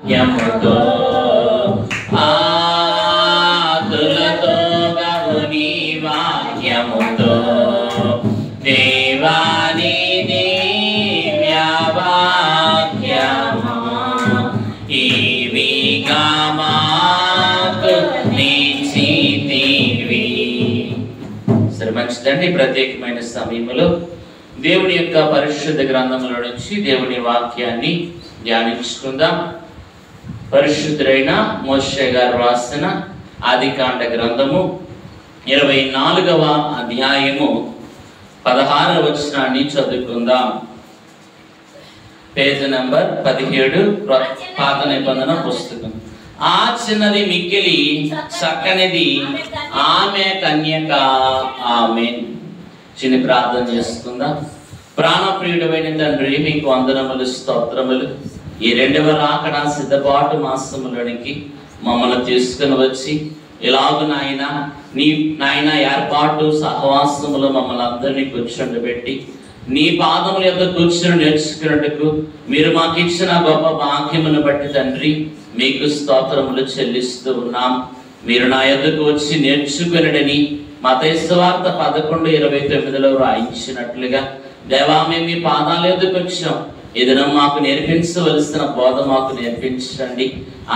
యముతో ఆతులతో గౌని వాక్యముతో దేవాని దివ్య వాక్యము ఈవిగా మాకు నిలిచితివి. సరే, మంచిదండి. ప్రత్యేకమైన సమయంలో దేవుని యొక్క పరిశుద్ధ గ్రంథముల నుంచి దేవుని వాక్యాన్ని ధ్యానించుకుందాం. పరిశుద్ధుడైన మోషే గారు రాసిన ఆదికాండ గ్రంథము 24వ అధ్యాయము 16వ వచనాన్ని చదువుకుందాం. పేజ్ నంబర్ 17, పాత నిబంధన పుస్తకం. ఆ చిన్నది మిక్కిలి చక్కనిది ఆమె కన్యక. ఆమేన్. చిన్న ప్రార్థన చేసుకుందాం. ప్రాణప్రియుడైన తండ్రి, మీకు వందనములు, స్తోత్రములు. ఈ 2వ రాకడ సిద్ధపాటు మాసములోనికి మమ్మల్ని తీసుకుని వచ్చి ఇలాగ నాయన ఏర్పాటు సహవాసములో మమ్మల్ని అందరినీ కూర్చుండబెట్టి నీ పాదముల యొక్క కూర్చుని నేర్చుకున్నట్టుకు మీరు మాకు ఇచ్చిన గొప్ప భాగ్యమును బట్టి తండ్రి మీకు స్తోత్రములు చెల్లిస్తూ ఉన్నాం. మీరు నా యొద్దకు వచ్చి నేర్చుకునడని మత్తయి సువార్త 11:29లో రాయించినట్లుగా దేవా, మేము మీ పాదాల యొద్దకు వచ్చాం. ఏదైనా మాకు నేర్పించవలసిన బోధ మాకు నేర్పించండి.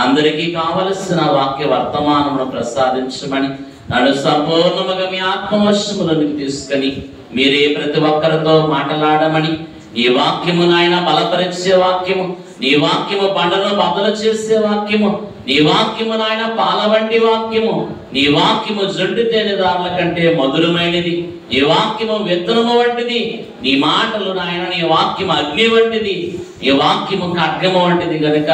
అందరికీ కావలసిన వాక్య వర్తమానమును ప్రసాదించమని నన్ను సంపూర్ణముగా మీ ఆత్మవశములోనికి తీసుకొని మీరే ప్రతి ఒక్కరితో మాట్లాడమని, నీ వాక్యము నాయన బలపరిచే వాక్యము, నీ వాక్యము బండను బద్దలు చేసే వాక్యము, నీ వాక్యము నాయన పాల వంటి వాక్యము, నీ వాక్యము జుంటు తేనెదారుల కంటే మధురమైనది, నీ వాక్యము విత్తనము వంటిది, నీ మాటలు నాయన నీ వాక్యము అగ్ని వంటిది, నీ వాక్యము ఖడ్గము వంటిది గనుక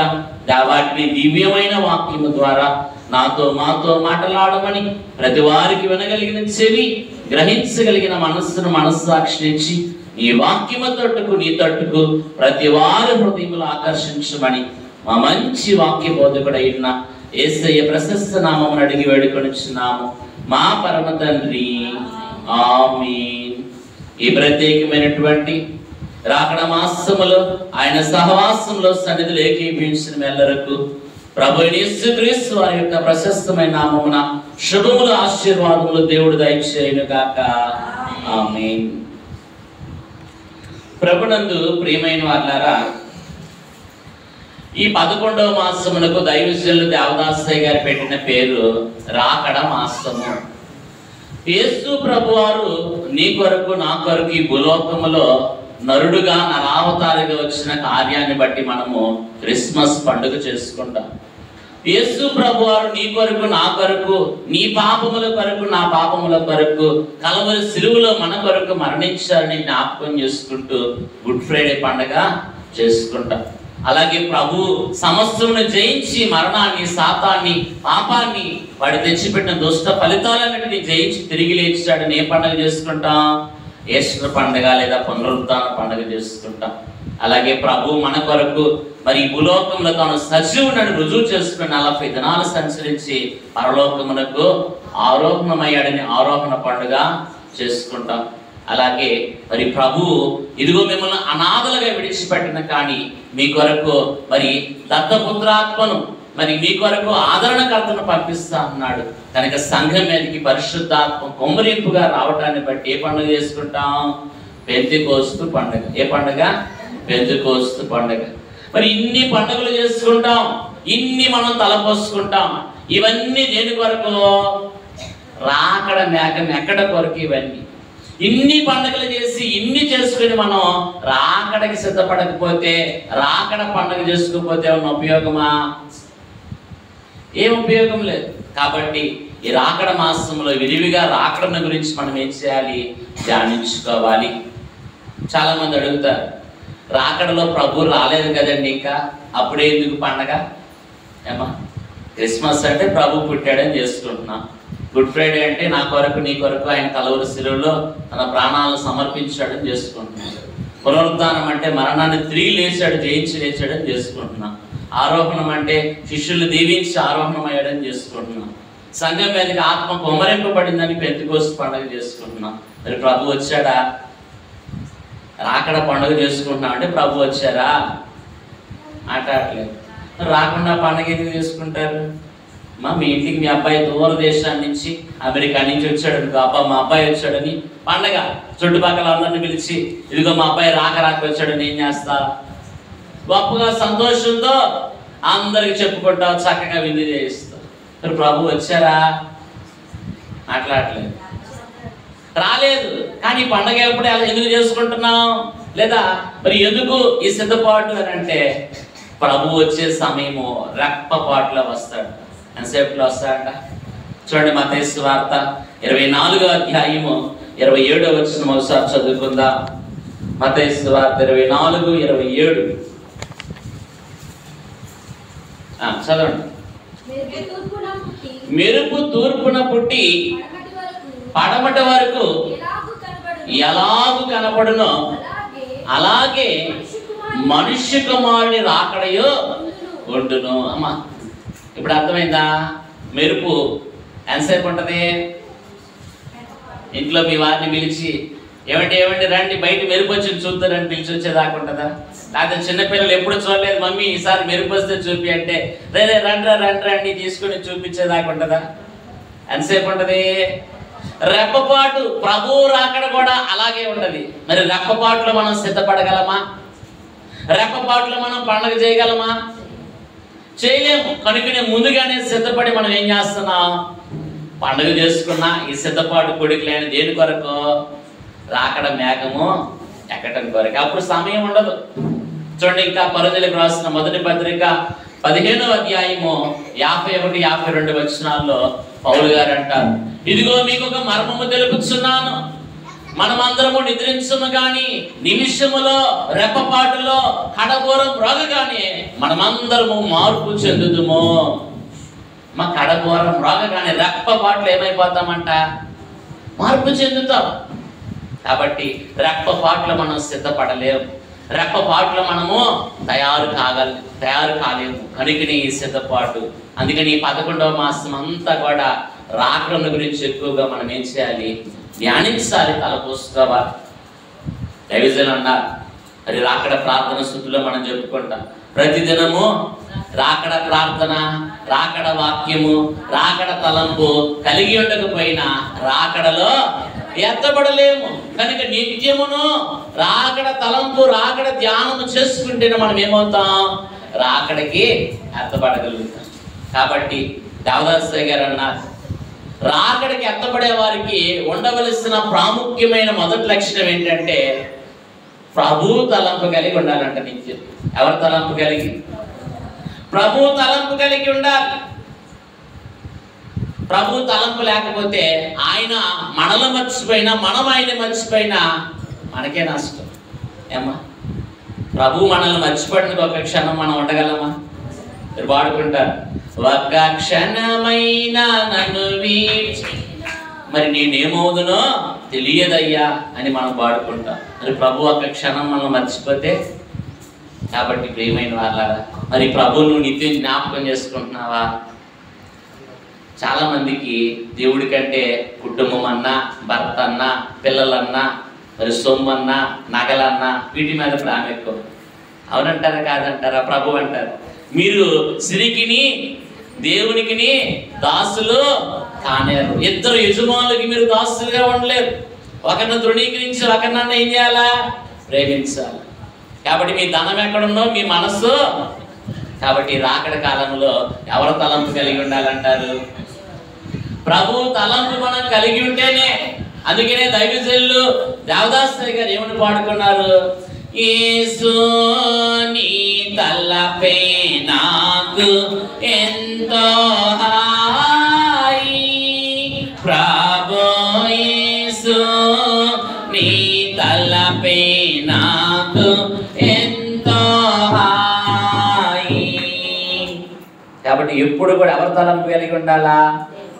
వాటిని దివ్యమైన వాక్యము ద్వారా నాతో మాతో మాట్లాడమని, ప్రతి వారికి వినగలిగిన చెవి, గ్రహించగలిగిన మనస్సును మనస్సాక్షించి నీ వాక్యము తట్టుకు నీ తట్టుకు ప్రతి వారి హృదయములు ఆకర్షించమని మా మంచి వాక్య బోధకుడైన యేసయ్య ప్రశస్త నామమును అడిగి వేడుకొనిచున్నాము మా పరమ తండ్రి. ఆమేన్. ఈ ప్రత్యేకమైనటువంటి రాకడ మాసములో ఆయన సహవాసంలో సన్నిధిలో ఏకీభవించిన మేలరకు ప్రభు యేసుక్రీస్తు వారి యొక్క ప్రశస్తమైన నామమున శుభములు, ఆశీర్వాదములు దేవుడు దయచేయును గాక. ఆమేన్. ప్రభునందు ప్రియమైన వారులారా, ఈ 11వ మాసమునకు దైవజనులు దేవదాసయ్య గారు పెట్టిన పేరు రాకడ మాసము. యేసు ప్రభువారు నీ కొరకు నా కొరకు ఈ భూలోకములో నరుడుగా నరావతారిగా వచ్చిన కార్యాన్ని బట్టి మనము క్రిస్మస్ పండుగ చేసుకుంటాం. యేసు ప్రభువారు నీ కొరకు నా కొరకు, నీ పాపముల కొరకు నా పాపముల కొరకు కలవరి సిలువలో మన కొరకు మరణించారని జ్ఞాపకం చేసుకుంటూ గుడ్ ఫ్రైడే పండుగ చేసుకుంటాం. అలాగే ప్రభు సమస్తమును జయించి మరణాన్ని, శాతాన్ని, పాపాన్ని, వాడు తెచ్చిపెట్టిన దుష్ట ఫలితాలన్నిటిని జయించి తిరిగి లేచాడని ఏ పండుగ చేసుకుంటాం? ఈస్టర్ పండుగ లేదా పునరుద్ధాన పండుగ చేసుకుంటాం. అలాగే ప్రభు మన కొరకు మరి భూలోకంలో తాను సజీవునని రుజువు చేసుకుని 40 దినాలు సంచరించి పరలోకమునకు ఆరోహణమయ్యాడని ఆరోహణ పండుగ చేసుకుంటాం. అలాగే మరి ప్రభు ఇదిగో మిమ్మల్ని అనాథలుగా విడిచిపెట్టిన కానీ మీ కొరకు మరి దత్తపుత్రాత్మను, మరి మీ కొరకు ఆదరణకర్తను పంపిస్తా అన్నాడు కనుక సంఘం మీదకి పరిశుద్ధాత్మ కొమ్మరింపుగా రావటాన్ని బట్టి ఏ పండుగ చేసుకుంటాం? పెంతెకోస్తు పండుగ. ఏ పండుగ? పెంతెకోస్తు పండుగ. మరి ఇన్ని పండుగలు చేసుకుంటాం, ఇన్ని మనం తలపోసుకుంటాం. ఇవన్నీ దేని కొరకు? రాకడ మేఘం ఎక్కడ కొరకు? ఇవన్నీ ఇన్ని పండుగలు చేసి ఇన్ని చేసుకుని మనం రాకడకి సిద్ధపడకపోతే, రాకడ పండుగ చేసుకోకపోతే ఏమన్నా ఉపయోగమా? ఏం ఉపయోగం లేదు. కాబట్టి ఈ రాకడ మాసంలో విరివిగా రాకడను గురించి మనం ఏం చేయాలి? ధ్యానించుకోవాలి. చాలా మంది అడుగుతారు, రాకడలో ప్రభు రాలేదు కదండి, ఇంకా అప్పుడే ఎందుకు పండగ? ఏమా, క్రిస్మస్ అంటే ప్రభు పుట్టాడని చేసుకుంటున్నాం. గుడ్ ఫ్రైడే అంటే నా కొరకు నీ కొరకు ఆయన కలవరి శిలువలో తన ప్రాణాలను సమర్పించాడని చేసుకుంటున్నాం. పునరుద్ధానం అంటే మరణాన్ని తిరిగి లేచాడు, జయించి లేచాడని చేసుకుంటున్నాం. ఆరోహణం అంటే శిష్యులు దీవించి ఆరోహణమయ్యాడని చేసుకుంటున్నాం. సంఘం మీదకి ఆత్మ కొమ్మరింపబడిందని పెంతెకోస్తు పండుగ చేసుకుంటున్నాం. మరి ప్రభు వచ్చాడా? రాకడ పండుగ చేసుకుంటున్నాం అంటే ప్రభు వచ్చారా? మాట్లాడలేదు. రాకుండా పండగ ఎందుకు చేసుకుంటారు? మీ ఇంటికి మీ అబ్బాయి దూర దేశాన్ని నుంచి అమెరికా నుంచి వచ్చాడని, అబ్బా మా అబ్బాయి వచ్చాడని పండగ చుట్టుపక్కల అందరిని పిలిచి ఇదిగో మా అబ్బాయి రాక వచ్చాడని ఏం చేస్తా? గొప్పగా సంతోషంతో అందరికి చెప్పుకుంటావు, చక్కగా విందు చేయిస్తావు. మరి ప్రభు వచ్చారా? మాట్లాడలేదు, రాలేదు. కానీ పండగ ఎప్పుడు ఎందుకు చేసుకుంటున్నాం? లేదా మరి ఎందుకు ఈ సిద్ధపాటు అని అంటే, ప్రభు వచ్చే సమయము రెప్పపాటులో వస్తాడు. ఎంతసేపులో వస్తాడంట? చూడండి, మత్తయి సువార్త 24వ అధ్యాయము 27వ వచనం ఒకసారి చదువుకుందాం. మత్తయి సువార్త 24:27 చదవండి. మెరుపు తూర్పున పుట్టి పడమటి వరకు ఎలాగు కనపడునో అలాగే మనుష్య కుమారుని రాకడయో ఉండును. అమ్మా, ఇప్పుడు అర్థమైందా? మెరుపు ఎంతసేపు ఉంటుంది? ఇంట్లో మీ వారిని పిలిచి ఏమండి రండి బయట మెరుపు వచ్చి చూద్దారని పిలిచి వచ్చేదాకా ఉంటుందా? లేకపోతే చిన్నపిల్లలు ఎప్పుడు చూడలేదు, మమ్మీ ఈసారి మెరుపు వస్తే చూపి అంటే రే రండి తీసుకుని చూపించేదాకా ఉంటుందా? ఎంతసేపు ఉంటుంది? రెప్పపాటు. ప్రభు రాకడ కూడా అలాగే ఉంటది. మరి రెప్పపాటులో మనం సిద్ధపడగలమా? రెప్పపాటులో మనం పండగ చేయగలమా? చేయలేము. కనుకనే ముందుగానే సిద్ధపడి మనం ఏం చేస్తున్నాం? పండుగ చేసుకున్నా ఈ సిద్ధపాటు కొడుకులేని దేని కొరకు? రాకడ మేఘము ఎక్కడం కొరకు. అప్పుడు సమయం ఉండదు. చూడండి, ఇంకా కొరింథీయులకు రాసిన మొదటి పత్రిక 15వ అధ్యాయము 51, 52 వచనాల్లో పౌలు గారు అంటారు, ఇదిగో మీకు ఒక మర్మము తెలుపుచున్నాను, మనమందరము నిద్రించము గాని నిమిషములో రెప్పపాటులో కడబోరం రోగగానే మనమందరము మార్పు చెందుదుము. మా కడబోరం రోగగానే రెప్పపాట్లు ఏమైపోతామంట? మార్పు చెందుతాం. కాబట్టి రెప్పపాట్లు మనం సిద్ధపడలేము. రెప్పపాట్లు మనము తయారు కాలేము. కనుకని ఈ సిద్ధపాటు. అందుకని ఈ 11వ మాసం అంతా కూడా రాకడ గురించి ఎక్కువగా మనం ఏం చేయాలి? ధ్యానించాలి, తలపోసుకోవాలి. దైవజనులు అన్నారు, మరి రాకడ ప్రార్థన స్థుతిలో మనం చెప్పుకుంటాం ప్రతిదినము రాకడ ప్రార్థన, రాకడ వాక్యము, రాకడ తలంపు కలిగి ఉండకపోయినా రాకడలో ఎత్తబడలేము. కనుక నిత్యమును రాకడ తలంపు, రాకడ ధ్యానము చేసుకుంటేనే మనం ఏమవుతాం? రాకడకి ఎత్తబడగలుగుతాం. కాబట్టి దేవదాసు గారు అన్నారు, రాకడికి ఎత్తబడే వారికి ఉండవలసిన ప్రాముఖ్యమైన మొదటి లక్షణం ఏంటంటే ప్రభు తలంపు కలిగి ఉండాలంట. నిత్యం ఎవరి తలంపు కలిగి? ప్రభు తలంపు కలిగి ఉండాలి. ప్రభు తలంపు లేకపోతే ఆయన మనలో మర్చిపోయినా, మనం ఆయన మర్చిపోయినా మనకే నష్టం. ఏమ్మా, ప్రభు మనల్ని మర్చిపోవడానికి ఒక క్షణం మనం ఉండగలమా? మీరు పాడుకుంటారు, ఒక క్షణమైనా నన్ను వీడ్చి మరి నేనేమవుదునో తెలియదయ్యా అని మనం పాడుకుంటాం. మరి ప్రభు ఒక క్షణం మనం మర్చిపోతే? కాబట్టి ప్రియమైన వాళ్ళారా, మరి ప్రభువును నిత్యం జ్ఞాపకం చేసుకుంటున్నావా? చాలా మందికి దేవుడి కంటే కుటుంబం అన్నా, భర్త అన్నా, పిల్లలన్నా, మరి సొమ్మన్నా, నగలన్నా వీటి మీద ప్రేమ ఎక్కువ. అవునంటారా కాదంటారా? ప్రభు అంటారు, మీరు సిరికిని దేవునికిని దాసులు కానేరు. ఇద్దరు యజమానులకి మీరు దాసులుగా ఉండలేరు. ఒకరిని తృణీకరించి ఒకరినన్నా ఏం చేయాలా? ప్రేమించాలి. కాబట్టి మీ ధనం ఎక్కడుందో మీ మనస్సు. కాబట్టి రాకడ కాలంలో ఎవరి తలంపు కలిగి ఉండాలంటారు? ప్రభు తలంపు మనం కలిగి ఉంటేనే. అందుకనే దైవజనులు దేవదాసు గారు ఏమని పాడుకున్నారు? యేసు నీ తలపే నాకు ఎంతో హాయి, ప్రభు యేసు నీ తలపే నాకు ఎంతో హాయి. కాబట్టి ఎప్పుడు కూడా ఎవరి తలంపు కలిగి ఉండాలా?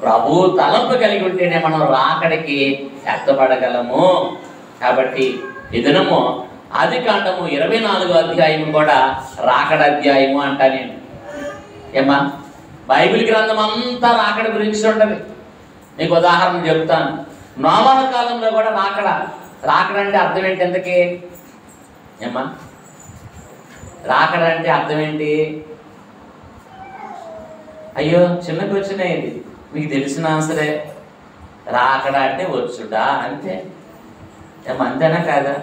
ప్రభు తలంపు కలిగి ఉంటేనే మనం రాకడికి ఎత్తబడగలము. కాబట్టి ఈ దినము ఆదికాండము 24వ అధ్యాయము కూడా రాకడ అధ్యాయము అంటా నేను. ఏమా, బైబిల్ గ్రంథం అంతా రాకడ గురించి ఉంటది. నీకు ఉదాహరణ చెప్తాను. నోవహు కాలంలో కూడా రాకడ. రాకడ అంటే అర్థం ఏంటి? ఎంతకి ఏమా, రాకడ అంటే అర్థం ఏంటి? అయ్యో చిన్న క్వశ్చన్ ఇది, మీకు తెలిసిన ఆన్సరే. రాకడా అంటే వచ్చుడా, అంతే. అంతేనా కాదా?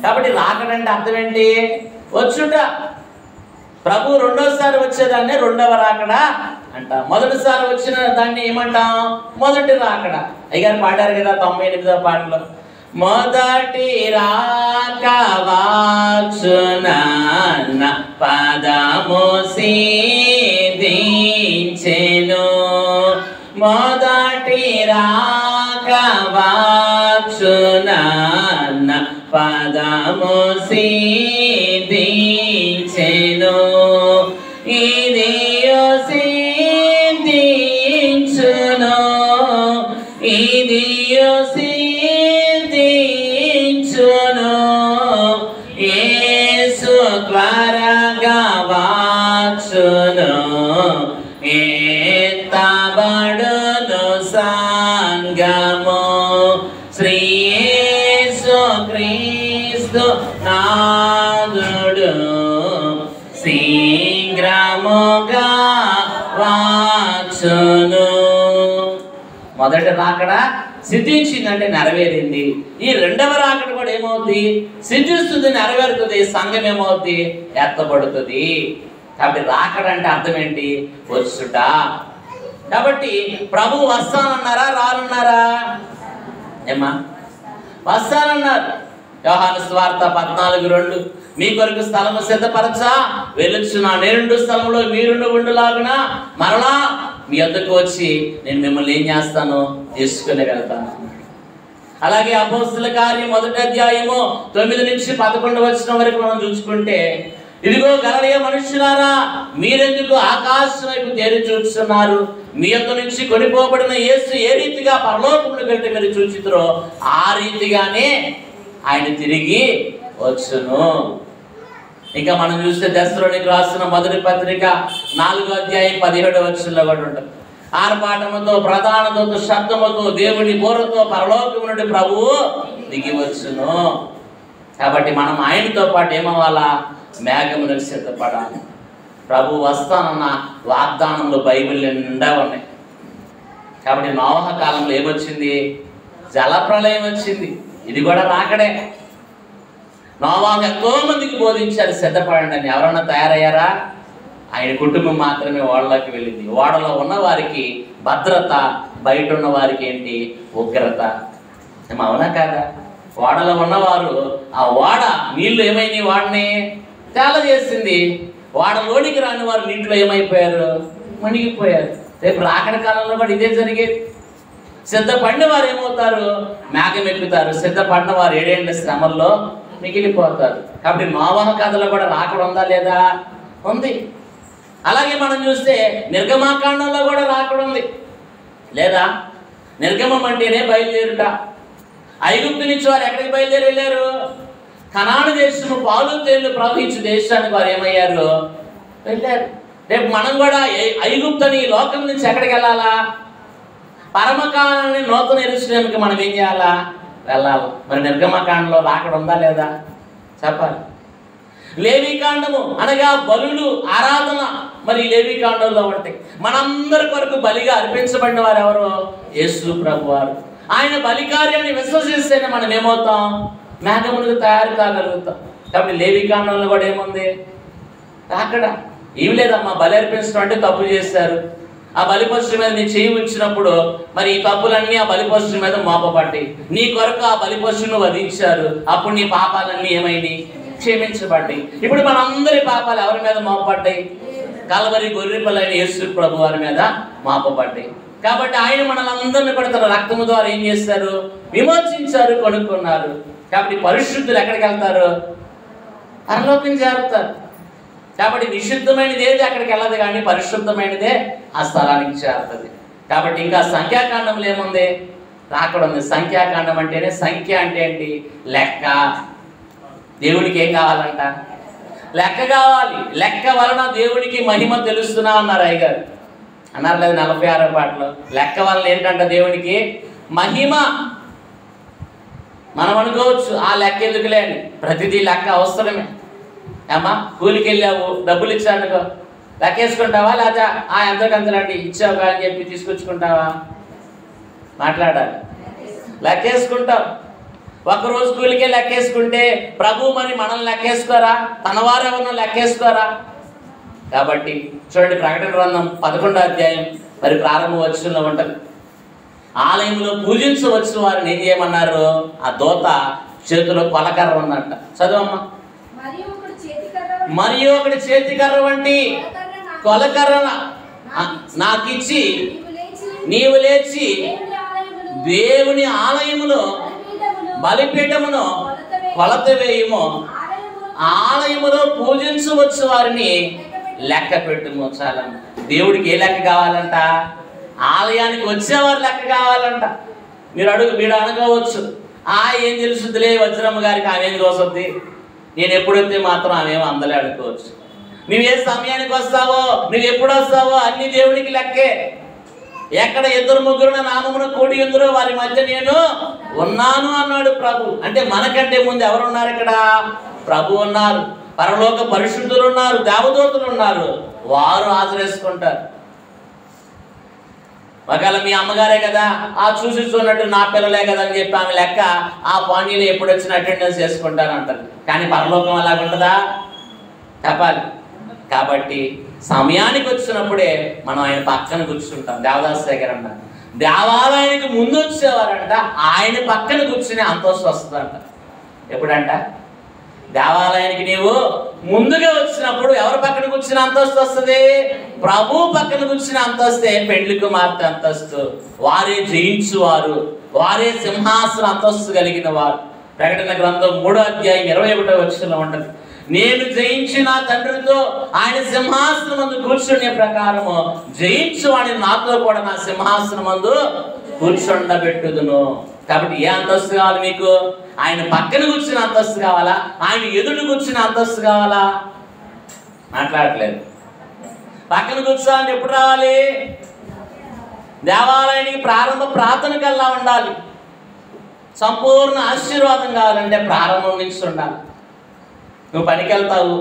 కాబట్టి రాకడా అంటే అర్థం ఏంటి? వచ్చుట. ప్రభు రెండోసారి వచ్చేదాన్ని రెండవ రాకడా అంట. మొదటిసారి వచ్చిన దాన్ని ఏమంటాం? మొదటి రాకడా. అయ్యారు పాడారు కదా 98వ పాటలో, మొదటి రాక వాచున పదము సిద్ధించెను, మొదటి రాక వాచున పదము సిద్ధించెను, ఇదియో సిద్ధించును, ఇదియో సిద్ధించును, యేసు త్వరగా వచ్చును, ఎత్తబడును సంగము, శ్రీ యేసు క్రీస్తు నాదుడు శీఘ్రముగా వచ్చును. మొదటి రాకడ సిద్ధించిందంటే నెరవేరింది. ఈ రెండవ రాకడ కూడా ఏమవుద్ది? సిద్ధిస్తుంది, నెరవేరుతుంది. సంఘం ఏమవుద్ది? ఎత్తబడుతుంది. కాబట్టి రాకడ అంటే అర్థం ఏంటి? వచ్చుట. కాబట్టి ప్రభు వస్తానన్నారా రానున్నారా? ఏమ్మా వస్తానన్నారు. యోహాను సువార్త 14:2, మీ కొరకు స్థలము సిద్ధపరచా వెళ్ళొచ్చున్నా, నేరుండు స్థలంలో మీరుండు ఉండులాగున మరలా మీ వద్దకు వచ్చి నేను మిమ్మల్ని ఏం చేస్తాను? తీసుకుని వెళ్తాను. అలాగే అపోస్తుల కార్యం 1వ అధ్యాయము 9 నుంచి 11 వచనం వరకు మనం చూసుకుంటే, ఇదిగో గలిలయ మనుష్యులారా, మీరెందుకు ఆకాశం వైపు తేరి చూస్తున్నారు? మీ యొద్ద నుంచి కొనిపోబడిన యేసు ఏ రీతిగా పరలోకములకు వెళ్తే మీరు చూచితురో ఆ రీతిగానే ఆయన తిరిగి వచ్చును. ఇంకా మనం చూస్తే దశలోనికి రాసిన మొదటి పత్రిక 4వ అధ్యాయం 17వ వచనంలో కూడా ఉంటుంది, ఆర్భాటముతో ప్రధాన దూత శబ్దముతో దేవుని బోరతో పరలోకము నుండి ప్రభువు దిగి వచ్చును. కాబట్టి మనం ఆయనతో పాటు ఏమవ్వాలా? మేఘములకు సిద్ధపడాలి. ప్రభు వస్తానన్న వాగ్దానంలో బైబిల్ నిండా ఉన్నాయి. కాబట్టి నోవహ కాలంలో ఏమొచ్చింది? జలప్రళయం వచ్చింది. ఇది కూడా రాకడే. నోవాహు ఎంతో మందికి బోధించారు సిద్ధపడండి అని. ఎవరన్నా తయారయ్యారా? ఆయన కుటుంబం మాత్రమే ఓడలోకి వెళ్ళింది. ఓడలో ఉన్న వారికి భద్రత, బయట ఉన్న వారికి ఏంటి? ఉగ్రత. అవునా కాదా? ఓడలో ఉన్నవారు ఆ ఓడ నీళ్లు ఏమైనాయి? వాడిని తేల చేసింది. ఓడలోనికి రాని వారు నీటిలో ఏమైపోయారు? మునిగిపోయారు. రేపు రాకడ కాలంలో కూడా ఇదే జరిగేది. సిద్ధపడిన వారు ఏమవుతారు? మేఘం ఎక్కుతారు. సిద్ధపడిన వారు 7 ఏళ్ల శ్రమల్లో మిగిలిపోతారు. కాబట్టి నోవహ కథలో కూడా రాకడ ఉందా లేదా? ఉంది. అలాగే మనం చూస్తే నిర్గమాకాండంలో కూడా రాకడ ఉంది లేదా? నిర్గమం అంటేనే బయలుదేరుట. ఐగుప్తు నుంచి వారు ఎక్కడికి బయలుదేరి వెళ్ళారు? కనాను దేశము పాలు తేళ్లు ప్రవహించు దేశానికి వారు ఏమయ్యారు? వెళ్ళారు. రేపు మనం కూడా ఐగుప్తుని లోకం నుంచి ఎక్కడికి వెళ్ళాలా? పరమకాలాన్ని నూతన యెరూషలేముకి మనం ఏం చేయాలా? వెళ్ళాలి. మరి నిర్గమకాండంలో రాకడ ఉందా లేదా? చెప్పాలి. లేవీకాండము అనగా బలులు, ఆరాధన మరి లేవీకాండంలో ఉంటాయి. మనందరి కొరకు బలిగా అర్పించబడిన వారు ఎవరు? యేసు ప్రభువారు. ఆయన బలి కార్యాన్ని విశ్వసిస్తేనే మనం ఏమవుతాం? మేఘములకు తయారు కాగలుగుతాం. కాబట్టి లేవీకాండంలో కూడా ఏముంది? రాకడ. ఏమి లేదమ్మా, బలి అర్పించడం అంటే తప్పు చేశారు. ఆ బలిపశువు మీద నీ చేయి ఉంచినప్పుడు మరి ఈ తప్పులన్నీ ఆ బలిపశువు మీద మోపబడ్డాయి. నీ కొరకు ఆ బలిపశువును వధించారు. అప్పుడు నీ పాపాలన్నీ ఏమైనాయి? క్షమించబడ్డాయి. ఇప్పుడు మనందరి పాపాలు ఎవరి మీద మోపబడ్డాయి? కల్వరి గొర్రెపిల్లైన యేసు ప్రభు వారి మీద మోపబడ్డాయి. కాబట్టి ఆయన మనలందరినీ కూడా తన రక్తము ద్వారా ఏం చేశారు? విమోచించారు, కొనుక్కున్నారు. కాబట్టి పరిశుద్ధులు ఎక్కడికి వెళ్తారు? పరలోకం చేరుతారు. కాబట్టి విశుద్ధమైనది ఏది అక్కడికి వెళ్ళదు, కానీ పరిశుద్ధమైనదే ఆ స్థలానికి చేరుతుంది. కాబట్టి ఇంకా సంఖ్యాకాండంలో ఏముంది? రాకడ ఉంది. సంఖ్యాకాండం అంటేనే, సంఖ్య అంటే ఏంటి? లెక్క. దేవుడికి ఏం కావాలంట? లెక్క కావాలి. లెక్క వలన దేవుడికి మహిమ తెలుస్తున్నా అన్నారు అయ్యగారు. అన్నారు లేదు 46వ పాటలో. లెక్క వలన ఏంటంట దేవుడికి మహిమ. మనం అనుకోవచ్చు ఆ లెక్క ఎందుకులే అని. ప్రతిదీ లెక్క అవసరమే. అమ్మా కూలికి వెళ్ళావు, డబ్బులు ఇచ్చానుకో, లెక్కేసుకుంటావా లేదా ఎంతకంతనండి ఇచ్చావు అని చెప్పి తీసుకొచ్చుకుంటావా? మాట్లాడాలి. లెక్కేసుకుంటావు. ఒకరోజు కూలికే లెక్కేసుకుంటే ప్రభు మరి మనల్ని లెక్కేసుకోరా? తన వారెవరినో లెక్కేసుకోరా? కాబట్టి చూడండి, ప్రకటన గ్రంథం 11వ అధ్యాయం మరి ప్రారంభ వచనంలో ఉంటుంది. ఆలయంలో పూజించవచ్చు వారిని ఏం చేయమన్నారు? ఆ దూత చేతిలో కొలకర్ర ఉన్నట్ట. చదువమ్మా. మరియు ఒకటి చేతికర్ర వంటి కొలకర్ర నాకిచ్చి నీవు లేచి దేవుని ఆలయములో బలిపీఠమును కొలత వేయము, ఆలయములో పూజించవచ్చు వారిని లెక్క పెట్టుము. చాలా దేవుడికి ఏ లెక్క కావాలంట? ఆలయానికి వచ్చేవారు లెక్క కావాలంట. మీరు అనుకోవచ్చు, ఏం తెలుసుద్దిలే వజ్రమ్మ గారికి ఆమెం కోసద్ది, నేను ఎప్పుడైతే మాత్రం ఆమెమో అందలే అనుకోవచ్చు. నువ్వే సమయానికి వస్తావో, నువ్వు ఎప్పుడు వస్తావో అన్ని దేవుడికి లెక్కే. ఎక్కడ ఇద్దరు ముగ్గురు నామమున కూడి ఉందరో వారి మధ్య నేను ఉన్నాను అన్నాడు ప్రభు. అంటే మనకంటే ముందు ఎవరు ఉన్నారు? ఇక్కడ ప్రభు ఉన్నారు, పరలోక పరిశుద్ధులు ఉన్నారు, దేవదూతలు ఉన్నారు. వారు హాజరేసుకుంటారు. ఒకవేళ మీ అమ్మగారే కదా చూసిస్తున్నట్టు నా పిల్లలే కదా అని చెప్పి ఆమె లెక్క పానీలు ఎప్పుడు వచ్చిన అటెండెన్స్ చేసుకుంటాను అంటారు. కానీ పరలోకం అలాగుంటుందా? చెప్పాలి. కాబట్టి సమయానికి వచ్చినప్పుడే మనం ఆయన పక్కన కూర్చుంటాం. దేవదాస్ దగ్గర అంట దేవాలయానికి ముందు వచ్చేవారంట ఆయన పక్కన కూర్చుని అంతస్తు వస్తుందంట. ఎప్పుడంట? దేవాలయానికి నీవు ముందుగా వచ్చినప్పుడు ఎవరి పక్కన కూర్చుని అంతస్తు వస్తుంది? ప్రభు పక్కన కూర్చుని అంతస్తే పెండ్లి కుమార్తె అంతస్తు. వారే జయించువారు, వారే సింహాసన అంతస్తు కలిగిన వారు. ప్రకటన గ్రంథం 3వ అధ్యాయం 21వ వచనంలో ఉంటుంది. నేను జయించిన తండ్రితో ఆయన సింహాసనం ముందు కూర్చునే ప్రకారము జయించు వాడిని నాతో కూడా నా సింహాసనం ముందు కూర్చుండబెట్టుదును. కాబట్టి ఏ అంతస్తు కావాలి మీకు? ఆయన పక్కన కూర్చున్న అంతస్తు కావాలా? ఆయన ఎదుటి కూర్చున్న అంతస్తు కావాలా? మాట్లాడట్లేదు. పక్కన కూర్చోవాలంటే ఎప్పుడు రావాలి? దేవాలయానికి ప్రారంభ ప్రార్థన కల్లా ఉండాలి. సంపూర్ణ ఆశీర్వాదం కావాలంటే ప్రారంభం నుంచి ఉండాలి. నువ్వు పనికి వెళ్తావు,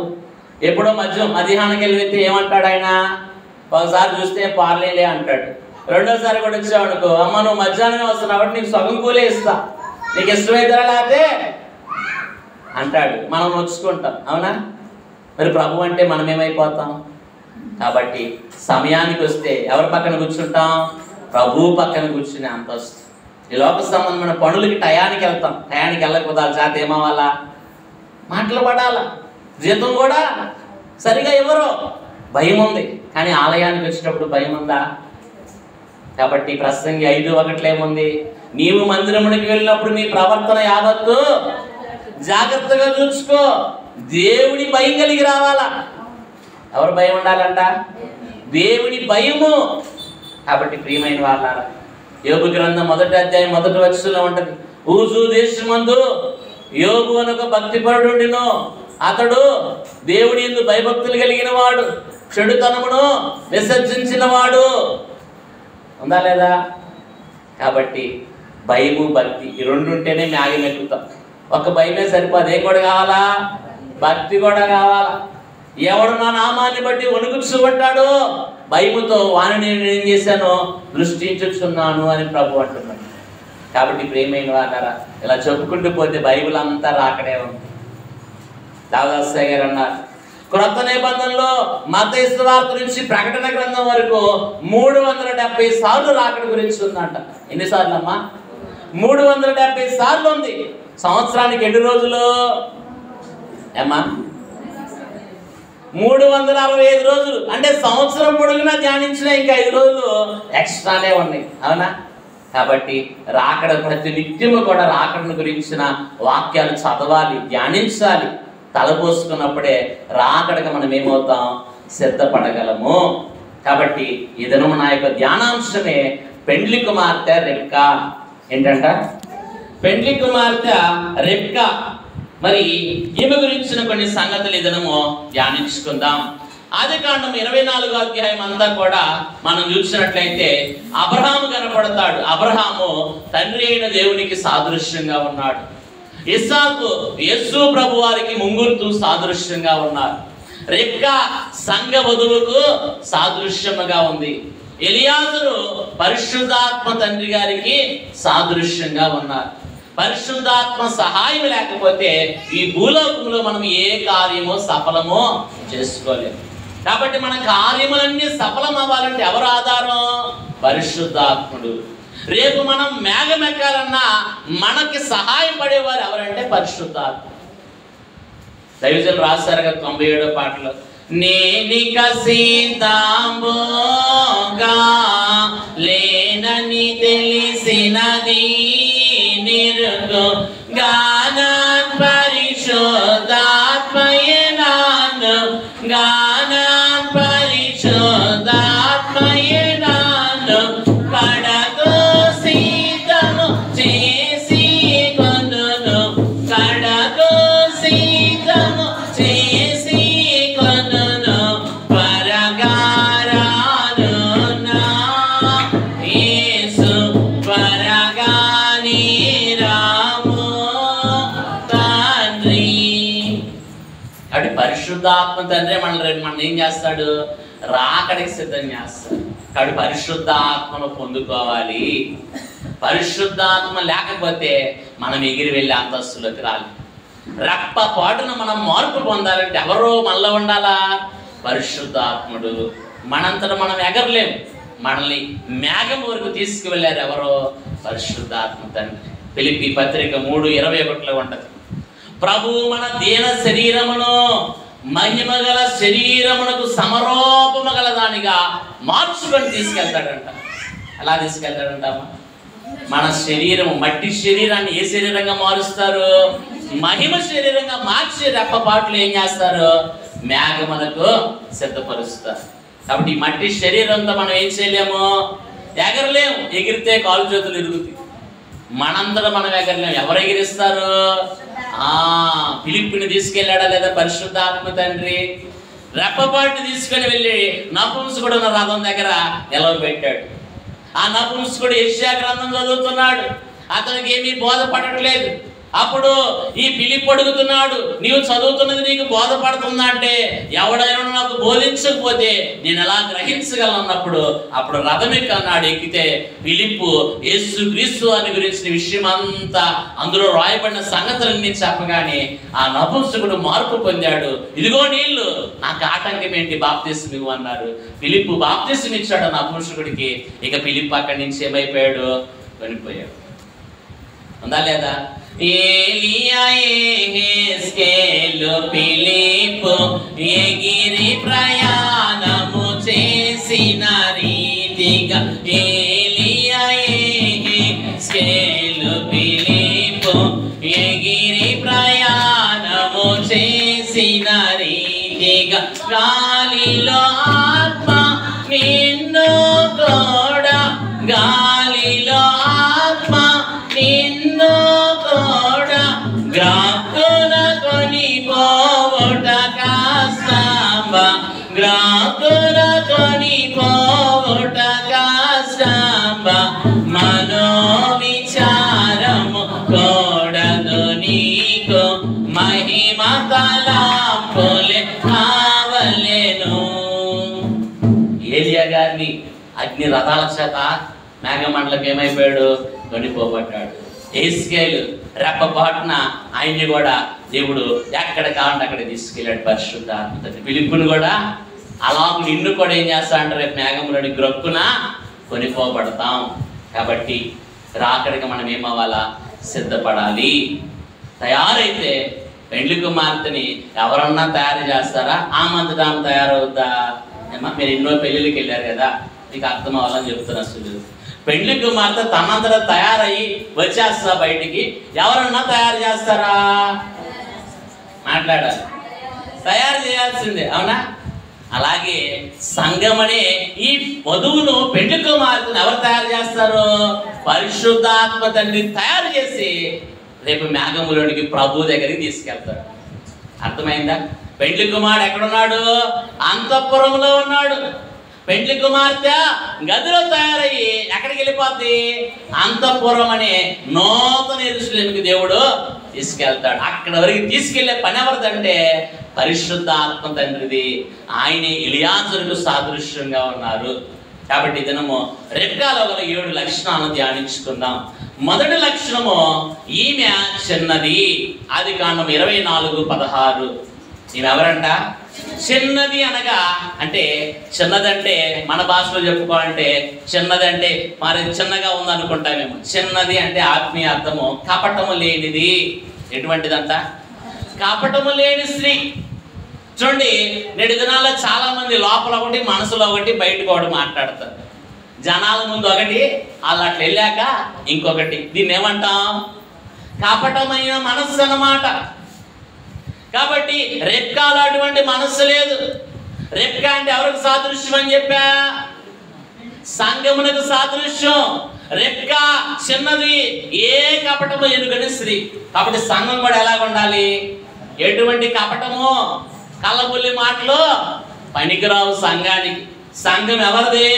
ఎప్పుడో మధ్యాహ్నానికి వెళ్తే ఏమంటాడు ఆయన? ఒకసారి చూస్తే పార్లేలే అంటాడు. రెండోసారి కూడా వచ్చావు అనుకో, అమ్మ నువ్వు మధ్యాహ్నమే వస్తున్నావు కాబట్టి నీకు సగం కూలే ఇస్తా, నీకు ఇష్టమైతే లేకపోతే అంటాడు. మనం నొచ్చుకుంటాం. అవునా? మరి ప్రభు అంటే మనం ఏమైపోతాం? కాబట్టి సమయానికి వస్తే ఎవరి పక్కన కూర్చుంటాం? ప్రభు పక్కన కూర్చునే అంతస్తు. ఈ లోక సంబంధమైన పనులకి టయానికి వెళ్తాం. టయానికి వెళ్ళకపోతే జాతి ఏమవ్వాలా? మాటలు పడాలా, జీతం కూడా సరిగా ఇవ్వరు. భయం ఉంది. కానీ ఆలయానికి వచ్చేటప్పుడు భయం ఉందా? కాబట్టి ప్రసంగి 5:1 ఏముంది? నీవు మందిరమునికి వెళ్ళినప్పుడు నీ ప్రవర్తన యావత్తు జాగ్రత్తగా చూసుకో, దేవుని భయం కలిగి రావాలా. ఎవరు భయం ఉండాలంట? దేవుని భయము. కాబట్టి ప్రియమైన వాళ్ళారా, యోబు గ్రంథం 1వ అధ్యాయం 1వ వచనంలో ఉంటుంది. ఊజు దేశమందు యోబు అనొక భక్తిపరుడుండిను, అతడు దేవుని యందు భయభక్తులు కలిగిన వాడు, చెడుతనమును విసర్జించిన వాడు. ఉందా లేదా? కాబట్టి భయము భక్తి ఈ రెండు ఉంటేనే మ్యాగం ఎక్కుతాం. ఒక భయమే సరిపోదు, ఏం కూడా కావాలా? భక్తి కూడా కావాలా. ఎవడు నా నామాన్ని బట్టి వణుకుచుంటాడో భయముతో వాని నేను ఏం చేశానో దృష్టించుచున్నాను అని ప్రభు అంటున్నాడు. కాబట్టి ప్రియమైన వారారా, ఇలా చెప్పుకుంటూ పోతే బైబిల్ అంతా రాకడే ఉంది. దావదాస్ గారు అన్నారు, క్రొత్త నిబంధనలో మత్తయి సువార్త నుంచి ప్రకటన గ్రంథం వరకు 370 సార్లు రాకడ గురించి ఉందంట. ఎన్నిసార్లు అమ్మా? 370 సార్లు ఉంది. సంవత్సరానికి ఎన్ని రోజులు అమ్మా? 365 రోజులు. అంటే సంవత్సరం పొడుగునా ధ్యానించిన ఇంకా 5 రోజులు ఎక్స్ట్రానే ఉన్నాయి. అవునా? కాబట్టి రాకడ ప్రతి నిత్యము కూడా రాకడను గురించిన వాక్యాలు చదవాలి, ధ్యానించాలి. తలపోసుకున్నప్పుడే రాకడగా మనం ఏమవుతాం? సిద్ధపడగలము. కాబట్టి ఈ దినము నా యొక్క ధ్యానాంశమే పెండ్లి కుమార్తె రెబ్కా. ఏంటంట? పెండ్లి కుమార్తె రెబ్కా. మరి ఈమె గురించిన కొన్ని సంగతులు ఈ దినము ధ్యానించుకుందాం. ఆదికాండం 24వ అధ్యాయం అంతా కూడా మనం చూసినట్లయితే అబ్రహాము కనపడతాడు. అబ్రహాము తండ్రి అయిన దేవునికి సాదృశ్యంగా ఉన్నాడు. ఇస్సాకు యేసు ప్రభు వారికి ముంగుర్తు సాదృశ్యంగా ఉన్నారు. రెబ్కా సంఘ వధువుకు సాదృశ్యముగా ఉంది. ఎలియాజరు పరిశుద్ధాత్మ తండ్రి గారికి సాదృశ్యంగా ఉన్నారు. పరిశుద్ధాత్మ సహాయం లేకపోతే ఈ భూలోకంలో మనం ఏ కార్యమో సఫలమో చేసుకోలేము. కాబట్టి మన కార్యములన్నీ సఫలం అవ్వాలంటే ఎవరు ఆధారం? పరిశుద్ధాత్ముడు. రేపు మనం మేఘం ఎక్కాలన్నా మనకి సహాయం పడేవారు ఎవరంటే పరిశుద్ధాత్మ. దైవజనులు రాశారు కదా 97వ పాటలో, నేనిక సీతాంబోగా లేనని తెలిసినది నిరుగు గానాన్ పరిశుద్ధాత్మయే నాను గానాన్ పరిశుద్ధాత్మయే నాను కడకు సీతము చేసి కొనును కడకు సీతము చేసి కొనును పరగారాను నా యేసు పరగాని రాము తండ్రి. కాబట్టి పరిశుద్ధాత్మ తండ్రి మన ఏం చేస్తాడు? రాకడికి సిద్ధం చేస్తాడు. కాబట్టి పరిశుద్ధాత్మను పొందుకోవాలి. పరిశుద్ధాత్మ లేకపోతే మనం ఎగిరి వెళ్ళి అంతస్తులోకి రాలి. రెప్ప పాటును మనం మార్పు పొందాలంటే ఎవరో మనలో ఉండాలా? పరిశుద్ధాత్ముడు. మనంతట మనం ఎగరలేము. మనల్ని మేఘం వరకు తీసుకువెళ్ళారు ఎవరో? పరిశుద్ధాత్మ తండ్రి. ఫిలిప్పీ పత్రిక 3:21 ఉంటది, ప్రభు మన దీన శరీరమును మహిమగల శరీరమునకు సమరూపము గల దానిగా మార్చుకొని తీసుకెళ్తాడంట. ఎలా తీసుకెళ్తాడంటమ్మా? మన శరీరము, మట్టి శరీరాన్ని ఏ శరీరంగా మారుస్తారు? మహిమ శరీరంగా మార్చి రెప్పపాట్లు ఏం చేస్తారు? మేఘములకు సిద్ధపరుస్తారు. కాబట్టి ఈ మట్టి శరీరంతో మనం ఏం చేయలేము? ఎగరలేము. ఎగిరితే కాలు చేతులు ఇరుగుతాయి. మనందరూ మనం ఎగరలేము. ఎవరు ఎగిరిస్తారు? ఫిలిప్పుని తీసుకెళ్ళాడా లేదా పరిశుద్ధాత్మ తండ్రి? రెప్పపాటుని తీసుకొని వెళ్ళి నపుంసకుడు ఉన్న రథం దగ్గర నిలవబెట్టాడు. ఆ నపుంసకుడు యెషయా గ్రంథం చదువుతున్నాడు. అతనికి ఏమీ బోధపడట్లేదు. అప్పుడు ఈ ఫిలిప్పు అడుగుతున్నాడు, నీవు చదువుతున్నది నీకు బోధపడుతుందా అంటే, ఎవడైనా నాకు బోధించకపోతే నేను ఎలా గ్రహించగలను అన్నప్పుడు అప్పుడు రథం ఎక్కన్నాడు. ఎక్కితే ఫిలిప్పు యేసు క్రీస్తు అని గురించిన విషయం అంతా అందులో రాయబడిన సంగతులన్నీ చెప్పగానే ఆ నపుంసకుడు మార్పు పొందాడు. ఇదిగో నీళ్లు, నాకు ఆటంకం ఏంటి? బాప్తిస్మం ఇవ్వు అన్నారు. ఫిలిప్పు బాప్తిస్మం ఇచ్చాడు ఆ నపుంసకుడికి. ఇక ఫిలిప్పు అక్కడి నుంచి ఏమైపోయాడు? వెళ్ళిపోయాడు. ఉందా లేదా? ఏలియా యెహెజ్కేలు ఫిలిప్పు ఎగిరి ప్రయాణము చేసిన రీతిగా ఏలియా యెహెజ్కేలు ఫిలిప్పు ఎగిరి ప్రయాణము చేసిన రీతిగా గాలిలో ఆత్మ నిన్ను కూడా గాలిలో ఆత్మ నిన్ను కూడా గ్రాకుల కొని పోవుట కష్టం గ్రాకుల కొని పోవుట కష్టం మనోవిచారము కూడదు నీకు మహిమ తలంపులే కావలెను. ఏలియా గారిని అగ్ని రథాల చేత మేఘమండలకు ఏమైపోయాడు? కొనిపోబడ్డాడు. యెహెజ్కేలు రెప్పపాటున ఆయన్ని కూడా దేవుడు ఎక్కడ కావాలంటే అక్కడ తీసుకెళ్ళాడు పరిశుద్ధాత్మ. ఫిలిప్పును కూడా అలా నిన్ను కూడా ఏం చేస్తా అంటే రేపు మేఘంలోని గ్రొక్కున కొనిపోబడతాం. కాబట్టి రాకడికి మనం ఏమవ్వాలా? సిద్ధపడాలి. తయారైతే పెండ్లి కుమార్తెని ఎవరన్నా తయారు చేస్తారా? ఆమంతటా ఆమె తయారవుద్దా? ఏమా మీరు ఎన్నో పెళ్ళిళ్ళకి వెళ్ళారు కదా, మీకు అర్థం అవ్వాలని చెప్తున్నా. అసలు పెండ్లి కుమార్తె తనంతట తయారయ్యి వచ్చేస్తా బయటికి. ఎవరన్నా తయారు చేస్తారా? మాట్లాడాలి. తయారు చేయాల్సిందే, అవునా? అలాగే సంఘమనే ఈ వధువును పెండ్లి కుమార్తెను ఎవరు తయారు చేస్తారు? పరిశుద్ధాత్మ తండ్రి తయారు చేసి రేపు మేఘములోనికి ప్రభు దగ్గరికి తీసుకెళ్తాడు. అర్థమైందా? పెండ్లి కుమారుడు ఎక్కడున్నాడు? అంతఃపురంలో ఉన్నాడు. పెండ్లి కుమార్తె గదిలో తయారయ్యి ఎక్కడికి వెళ్ళిపోద్ది? అంతఃపురం అనే నూతన యెరూషలేముకి దేవుడు తీసుకెళ్తాడు. అక్కడ వరకు తీసుకెళ్లే పని ఎవరిదంటే పరిశుద్ధ ఆత్మ తండ్రిది. ఆయనే ఎలియాజరుకు సాదృశ్యంగా ఉన్నారు. కాబట్టి దినము రెబ్కాలో గల 7 లక్షణాలను ధ్యానించుకుందాం. మొదటి లక్షణము, ఈమె చిన్నది. ఆదికాండం 24:16. ఈమె ఎవరంట? చిన్నది అనగా అంటే చిన్నదంటే మన భాషలో చెప్పుకోవాలంటే చిన్నదంటే మరి చిన్నగా ఉందనుకుంటాం మేము. చిన్నది అంటే ఆత్మీయ అర్థము కపటము లేనిది. ఎటువంటిదంట? కపటము లేని స్త్రీ. చూడండి, నేటి దినాల్లో చాలా మంది లోపల ఒకటి మనసులో ఒకటి బయటకు ఒకటి మాట్లాడతారు. జనాల ముందు ఒకటి, వాళ్ళు అట్లా వెళ్ళాక ఇంకొకటి. దీన్ని ఏమంటాం? కపటమైన మనస్సు అన్నమాట. కాబట్టి రెబ్కాలో అటువంటి మనస్సు లేదు. రెబ్కా అంటే ఎవరికి సాదృశ్యం అని చెప్పా? సంఘమునకు సాదృశ్యం. రెబ్కా చిన్నది, ఏ కపటము ఎరుగని స్త్రీ. కాబట్టి సంఘం కూడా ఎలాగ ఉండాలి? ఎటువంటి కపటము కలబుల్లి మాటలు పనికిరావు సంఘానికి. సంఘం ఎవరిది?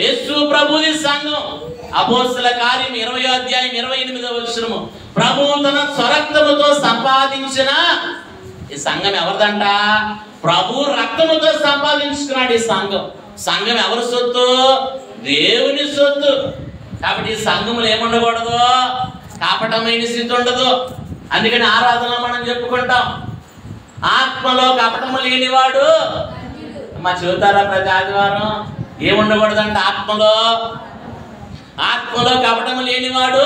యేసు ప్రభుది సంఘం. అపోస్తల కార్యం 20:28. ప్రభువు తన స్వరక్తముతో సంపాదించిన ఈ సంఘం ఎవరిదంట? ప్రభు రక్తముతో సంపాదించుకున్నాడు ఈ సంఘం. సంఘం ఎవరి సొత్తు? దేవుని సొత్తు. కాబట్టి ఈ సంఘములు ఏముండకూడదు? కపటమైన స్థితి ఉండదు. అందుకని ఆరాధన మనం చెప్పుకుంటాం, ఆత్మలో కపటము లేనివాడు. మా చెబుతారా ప్రతి ఆదివారం? ఏముండకూడదంట ఆత్మలో? ఆత్మలో కపటము లేనివాడు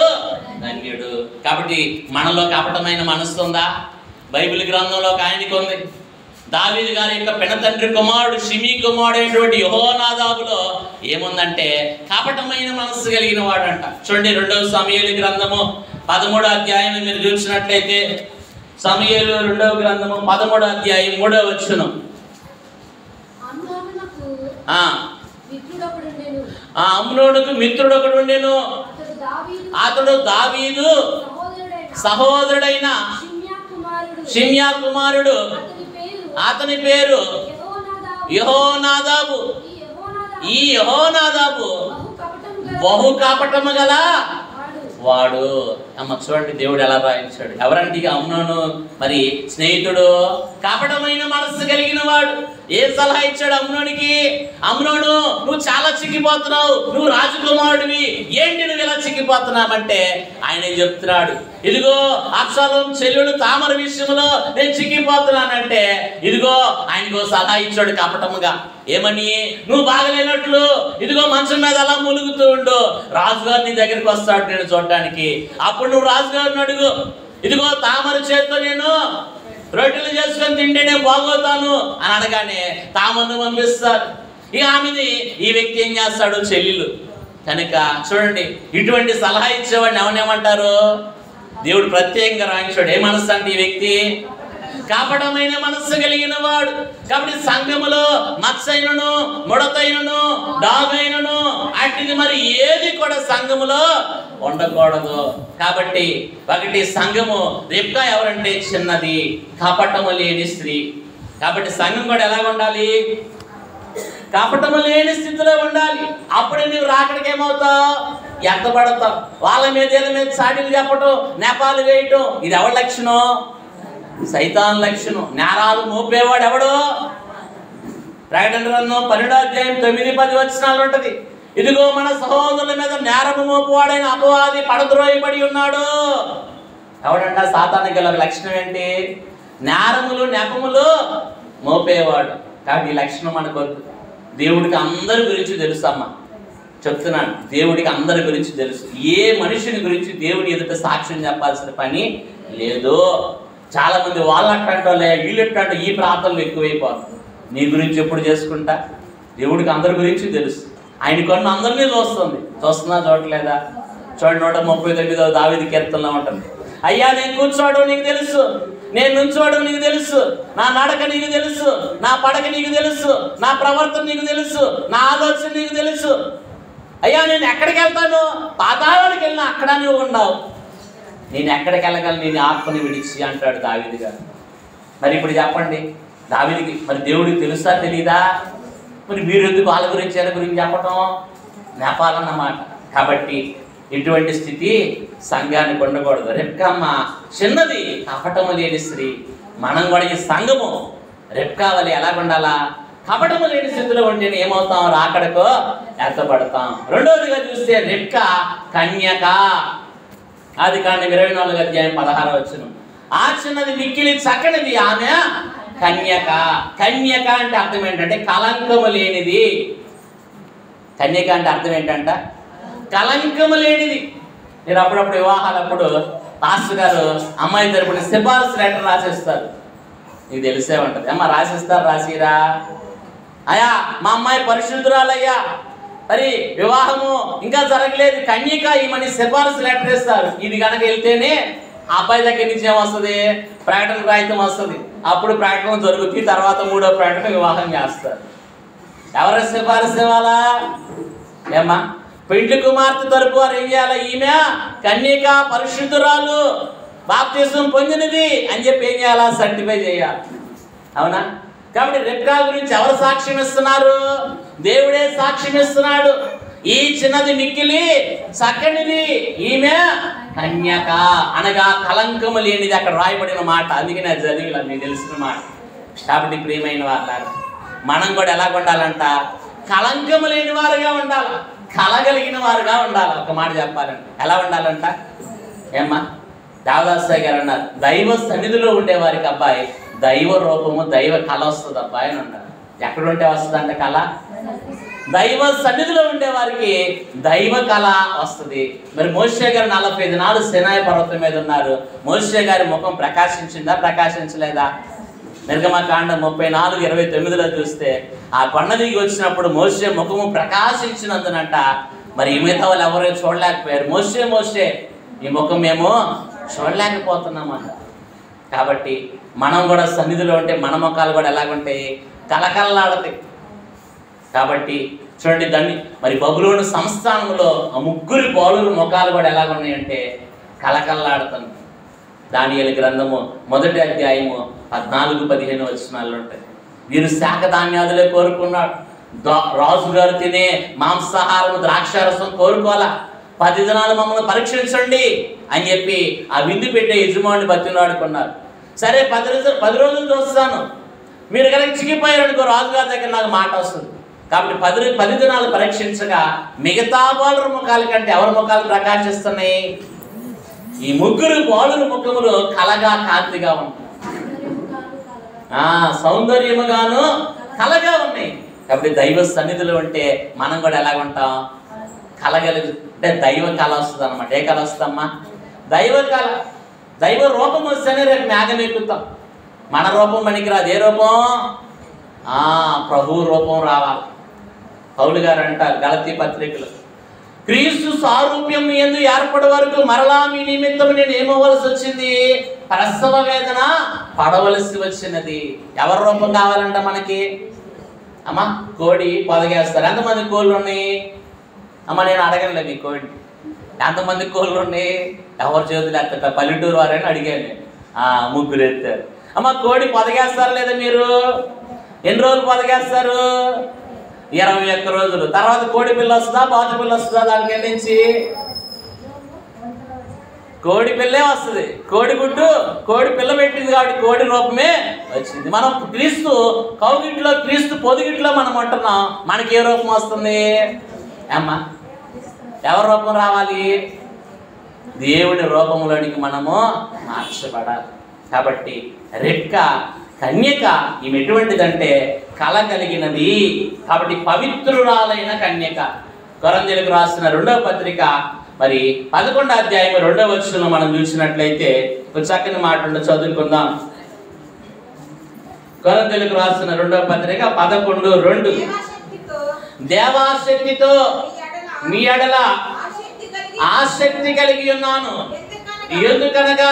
ధన్యుడు. కాబట్టి మనలో కపటమైన మనస్సు ఉందా? బైబిల్ గ్రంథంలో ఆయనకి ఉంది. దావీదు గారి యొక్క పెనతండ్రి కుమారుడు షిమీ కుమారుడు అయినటువంటి యెహోనాదాబులో ఏముందంటే కపటమైన మనస్సు కలిగిన వాడంట. చూడండి, 2వ సమూయేలు గ్రంథము 13వ అధ్యాయం మీరు చూసినట్లయితే, సమూయేలు 2వ గ్రంథము 13వ అధ్యాయం 3వ వచనం. అమ్నోనుకు మిత్రుడు ఒకడు ఉండెను. అతడు దావీదు సహోదరుడైన షిమ్యా కుమారుడు. అతని పేరు యెహోనాదాబు. ఈ యెహోనాదాబు బహు కపటము గల వాడు. అమ్మ చూడండి, దేవుడు ఎలా రాయించాడు. ఎవరంటే అమ్నోను మరి స్నేహితుడు, కపటమైన మనస్సు కలిగిన వాడు. ఏ సలహా ఇచ్చాడు అమ్నోనికి? అమ్నోను, నువ్వు చాలా చిక్కిపోతున్నావు, నువ్వు రాజకుమారుడివి, ఏంటి నువ్వు ఇలా చిక్కిపోతున్నావంటే ఆయన చెప్తున్నాడు, ఇదిగో అబ్షాలోము చెల్లెలు తామర విషయంలో నేను చిక్కిపోతున్నానంటే ఇదిగో ఆయనకు సలహా ఇచ్చాడు కపటముగా. ఏమని? నువ్వు బాగలేనట్లు ఇదిగో మంచం మీద అలా ములుగుతూ ఉండు, రాజుగారు నీ దగ్గరికి వస్తాడు నేను చూడడానికి. అప్పుడు నువ్వు రాజుగారిని అడుగు, ఇదిగో తామర చేత్తో నేను రొట్టెలు చేసుకొని తింటే నేను బాగోతాను అని అనగానే తామరను పంపిస్తారు. ఇక ఆమెది ఈ వ్యక్తి ఏం చేస్తాడు? చెల్లెలు కనుక చూడండి, ఇటువంటి సలహా ఇచ్చేవాడిని ఎవరేమంటారు? దేవుడు ప్రత్యేకంగా రాయించాడు. ఏ మనస్సు అంటే ఈ వ్యక్తి కపటమైన మనస్సు కలిగిన వాడు. కాబట్టి సంఘములో మత్సైనను ముడతైనను డాగైనను అట్టిది మరి ఏది కూడా సంఘములో ఉండకూడదు. కాబట్టి ఒకటి సంఘము రెబ్కా ఎవరంటే చిన్నది, కపటము లేని స్త్రీ. కాబట్టి సంఘం కూడా ఎలా ఉండాలి? కపటము లేని స్థితిలో ఉండాలి. అప్పుడే నువ్వు రాకడికి ఏమవుతావు? ఎత్తబడతావు. వాళ్ళ మీద చాడీలు చెప్పటం, నెపాలు వేయటం, ఇది ఎవరి లక్షణం? సైతాన్ లక్షణం. నేరాలు మోపేవాడు ఎవడు? ప్రకటన గ్రంథం 12వ అధ్యాయం 9-10 వచనాలు ఉంటది. ఇదిగో మన సహోదరుల మీద నేరము మోపువాడైన అపవాది పడద్రోయబడి ఉన్నాడు. ఎవడంట? సాతానుకి గల లక్షణం ఏంటి? నేరములు నెపములు మోపేవాడు. కాబట్టి ఈ లక్షణం మనకొద్దు. దేవుడికి అందరి గురించి తెలుసు. అమ్మ చెప్తున్నాను, దేవుడికి అందరి గురించి తెలుసు. ఏ మనిషిని గురించి దేవుని ఎదుట సాక్ష్యం చెప్పాల్సిన పని లేదు. చాలా మంది వాళ్ళట్టంటోలే వీళ్ళట్టంటో ఈ ప్రాంతంలో ఎక్కువైపోతుంది. నీ గురించి ఎప్పుడు చేసుకుంటా? దేవుడికి అందరి గురించి తెలుసు. ఆయన కొన్న అందరినీ చూస్తున్నా చూడలేదా? చూడండి, 139వ దావీదు కీర్తనలో ఉంటుంది, అయ్యా నేను కూర్చోవడం నీకు తెలుసు, నేను నుంచోవడం నీకు తెలుసు, నా నడక నీకు తెలుసు, నా పడక నీకు తెలుసు, నా ప్రవర్తన నీకు తెలుసు, నా ఆలోచన నీకు తెలుసు. అయ్యా నేను ఎక్కడికి వెళ్తాను? పాతాళానికి వెళ్ళినా అక్కడ నువ్వు ఉన్నావు. నేను ఎక్కడికి వెళ్ళగలను నేను ఆత్మని విడిచి అంటాడు దావీదు గారు. మరి ఇప్పుడు చెప్పండి, దావీదుకి మరి దేవుడికి తెలుసా తెలీదా? మరి మీరు ఎందుకు వాళ్ళ గురించి వీళ్ళ గురించి చెప్పటం? నెపాలన్నమాట. కాబట్టి ఇటువంటి స్థితి సంఘానికి ఉండకూడదు. రెబ్కామ్మ చిన్నది, కపటము లేని స్త్రీ. మనం కూడా ఈ సంఘము రెబ్కా వలె ఎలాగ ఉండాలా? కపటము లేని స్థితిలో ఉంటేనే ఏమవుతాం? రాకడకు ఎత్తపడతాం. రెండవదిగా చూస్తే రెబ్కా కన్యక. ఆదికాండం 24:16. ఆ చిన్నది మిక్కిలి చక్కనిది, ఆమె కన్యక. కన్యక అంటే అర్థం ఏంటంటే కలంకము లేనిది. కన్యక అంటే అర్థం ఏంటంట? కలంకము లేనిది. మీరు అప్పుడప్పుడు వివాహాలప్పుడు పాస్టర్ గారు అమ్మాయి తరపున సిఫార్సు లెటర్ రాసిస్తారు. నీకు తెలిసే ఉంటుంది. అమ్మ రాసిస్తారు, రాసిరా అయ్యా మా అమ్మాయి పరిశుద్ధురాలయ్యా, మరి వివాహము ఇంకా జరగలేదు, కన్యక ఈమెని సిఫార్సు లెటర్ ఇస్తారు. ఇది కనుక వెళ్తేనే ఆ అబ్బాయి దగ్గర నుంచి ఏమొస్తుంది? ప్రకటన రాయితం వస్తుంది. అప్పుడు ప్రకటన జరుగుతుంది. తర్వాత 3వ ప్రకటన వివాహం చేస్తారు. ఎవరి సిఫారసు ఇవ్వాలా? ఏమ్మా పెండ్లి కుమార్తె తరపు వారు ఏం చేయాలి? ఈమె కన్యక, పరిశుద్ధురాలు, బాప్తిసం పొందినది అని చెప్పి ఏం చేయాలా? సర్టిఫై చేయాలి. అవునా? కాబట్టి రెబ్కా గురించి ఎవరు సాక్ష్యం ఇస్తున్నారు? దేవుడే సాక్ష్యం ఇస్తున్నాడు. ఈ చిన్నది మిక్కిలి చక్కనిది, ఈమె కన్యక అనగా కలంకము లేనిది. అక్కడ రాయబడిన మాట, అందుకే నేను చదివిలా, మీకు తెలిసిన మాట. కాబట్టి ప్రియమైన వారు, మనం కూడా ఎలాగ ఉండాలంట? కలంకము లేని వారుగా ఉండాలి, కలగలిగిన వారుగా ఉండాలి. ఒక మాట చెప్పాలంటే ఎలా ఉండాలంట? ఏమ్మా దేవదాసయ్య గారు అన్నారు, దైవ సన్నిధిలో ఉండేవారికి అబ్బాయి దైవ రూపము, దైవ కళ వస్తుంది అబ్బాయి అని అన్నారు. ఎక్కడుంటే వస్తుందంట కళ? దైవ సన్నిధిలో ఉండేవారికి దైవ కళ వస్తుంది. మరి మోషే గారు 40 దినాలు సినాయి పర్వతం మీద ఉన్నారు. మోషే గారి ముఖం ప్రకాశించిందా? ప్రకాశించలేదా? నిర్గమకాండం 34:29 చూస్తే ఆ కొండ దిగి వచ్చినప్పుడు మోషే ముఖము ప్రకాశించినందునంట మరి మిగతా వాళ్ళు ఎవరో చూడలేకపోయారు. మోషే ఈ ముఖం మేము చూడలేకపోతున్నామంట. కాబట్టి మనం కూడా సన్నిధిలో ఉంటే మన ముఖాలు కూడా ఎలాగుంటాయి? కలకల్లాడతాయి. కాబట్టి చూడండి, దాన్ని మరి బబులోను సంస్థానంలో ఆ 3 బాలుల ముఖాలు కూడా ఎలాగున్నాయంటే కలకల్లాడుతుంది. దానియేలు గ్రంథము 1వ అధ్యాయము 14-15 వచనాలు ఉంటాయి. వీరు శాఖ ధాన్యాదులే కోరుకున్నాడు. రాజుగారు తినే మాంసాహారం, ద్రాక్షారసం కోరుకోవాలా. 10 దినాలు మమ్మల్ని పరీక్షించండి అని చెప్పి ఆ విందు పెట్టే యజమాని బతిలాడుకున్నారు. సరే 10 రోజులు చూస్తాను, మీరు కనుక చిక్కిపోయారు అనుకో రాజుగారి దగ్గర నాకు మాట వస్తుంది. కాబట్టి 10 దినాలు పరీక్షించగా మిగతా బాలుర ముఖాల కంటే ఎవరి ముఖాలు ప్రకాశిస్తున్నాయి? ఈ 3 బాలుర ముఖములు కలగా కాంతిగా ఉంటాయి, సౌందర్యముగాను కలగా ఉన్నాయి. కాబట్టి దైవ సన్నిధిలో ఉంటే మనం కూడా ఎలాగ ఉంటాం? కలగలిగి అంటే దైవ కళ వస్తుంది అనమాట. ఏ కళ వస్తుందమ్మా? దైవ కళ. దైవ రూపం వస్తేనే రేపు మేఘం ఎక్కుతాం. మన రూపం మనకి రాదు. ఏ రూపం? ప్రభు రూపం రావాలి. పౌలు గారు అంటారు గలతీ పత్రికలో, క్రీస్తు సారూప్యం యందు ఏర్పడే వరకు మరలా మీ నిమిత్తం నేను ఏమవ్వలసి వచ్చింది? ప్రసవ వేదన పడవలసి వచ్చినది. ఎవరి రూపం కావాలంట మనకి? అమ్మా కోడి పొదగేస్తారు. ఎంతమంది కోళ్ళు ఉన్నాయి? అమ్మ నేను అడగనులే మీ కోడి ఎంతమంది కోళ్ళు ఉన్నాయి? ఎవరి చేతులు ఎత్తట? పల్లెటూరు వారని అడిగాను. 3 ఎత్తారు. అమ్మ కోడి పొదగేస్తారు లేదా మీరు? ఎన్ని రోజులు పొదగేస్తారు? 21 రోజులు. తర్వాత కోడి పిల్ల వస్తుందా, బాతు పిల్ల వస్తుందా? దానికి నుంచి కోడి పిల్లే వస్తుంది. కోడి గుడ్డు కోడి పిల్ల పెట్టింది కాబట్టి కోడి రూపమే వచ్చింది. మనం క్రీస్తు కౌగిట్లో, క్రీస్తు పొదిగిట్లో మనం ఉంటున్నాం. మనకి ఏ రూపం వస్తుంది? అమ్మా ఎవరి రూపం రావాలి? దేవుడి రూపంలోనికి మనము మార్చబడాలి. కాబట్టి రెబ్కా కన్యక ఈమె ఎటువంటిదంటే కళ కలిగినది. కాబట్టి పవిత్రురాలైన కన్యక. కొరింథీయులకు రాసిన 2వ పత్రిక మరి 11వ అధ్యాయం 2వ వచనంలో మనం చూసినట్లయితే ఒక చక్కని మాట ఉందో చదువుకుందాం. కొరింథీయులకు రాసిన 2వ పత్రిక 11:2 దేవాశక్తితో మీ ఎడల ఆసక్తి కలిగి ఉన్నాను, ఎందుకనగా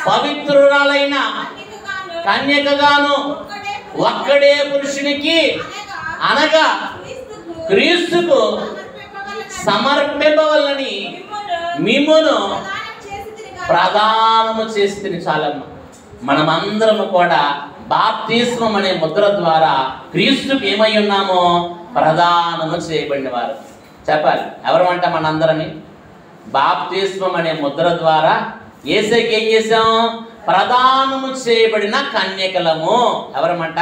పవిత్రురాలైన కన్యకగాను ఒక్కడే పురుషునికి అనగా క్రీస్తుకు సమర్పింపవలని మిమ్మును ప్రదానము చేస్తుంది. చాలమ్మ, మనమందరము కూడా బాప్తిస్మం అనే ముద్ర ద్వారా క్రీస్తుకు ఏమై ఉన్నామో ప్రదానము చేయబడిన వారు. చెప్పాలి ఎవరమంట? మనందరని బాప్తిస్మం అనే ముద్ర ద్వారా యేసయ్యకి ఏం చేసాం? ప్రదానము చేయబడిన కన్యకలము. ఎవరమంట?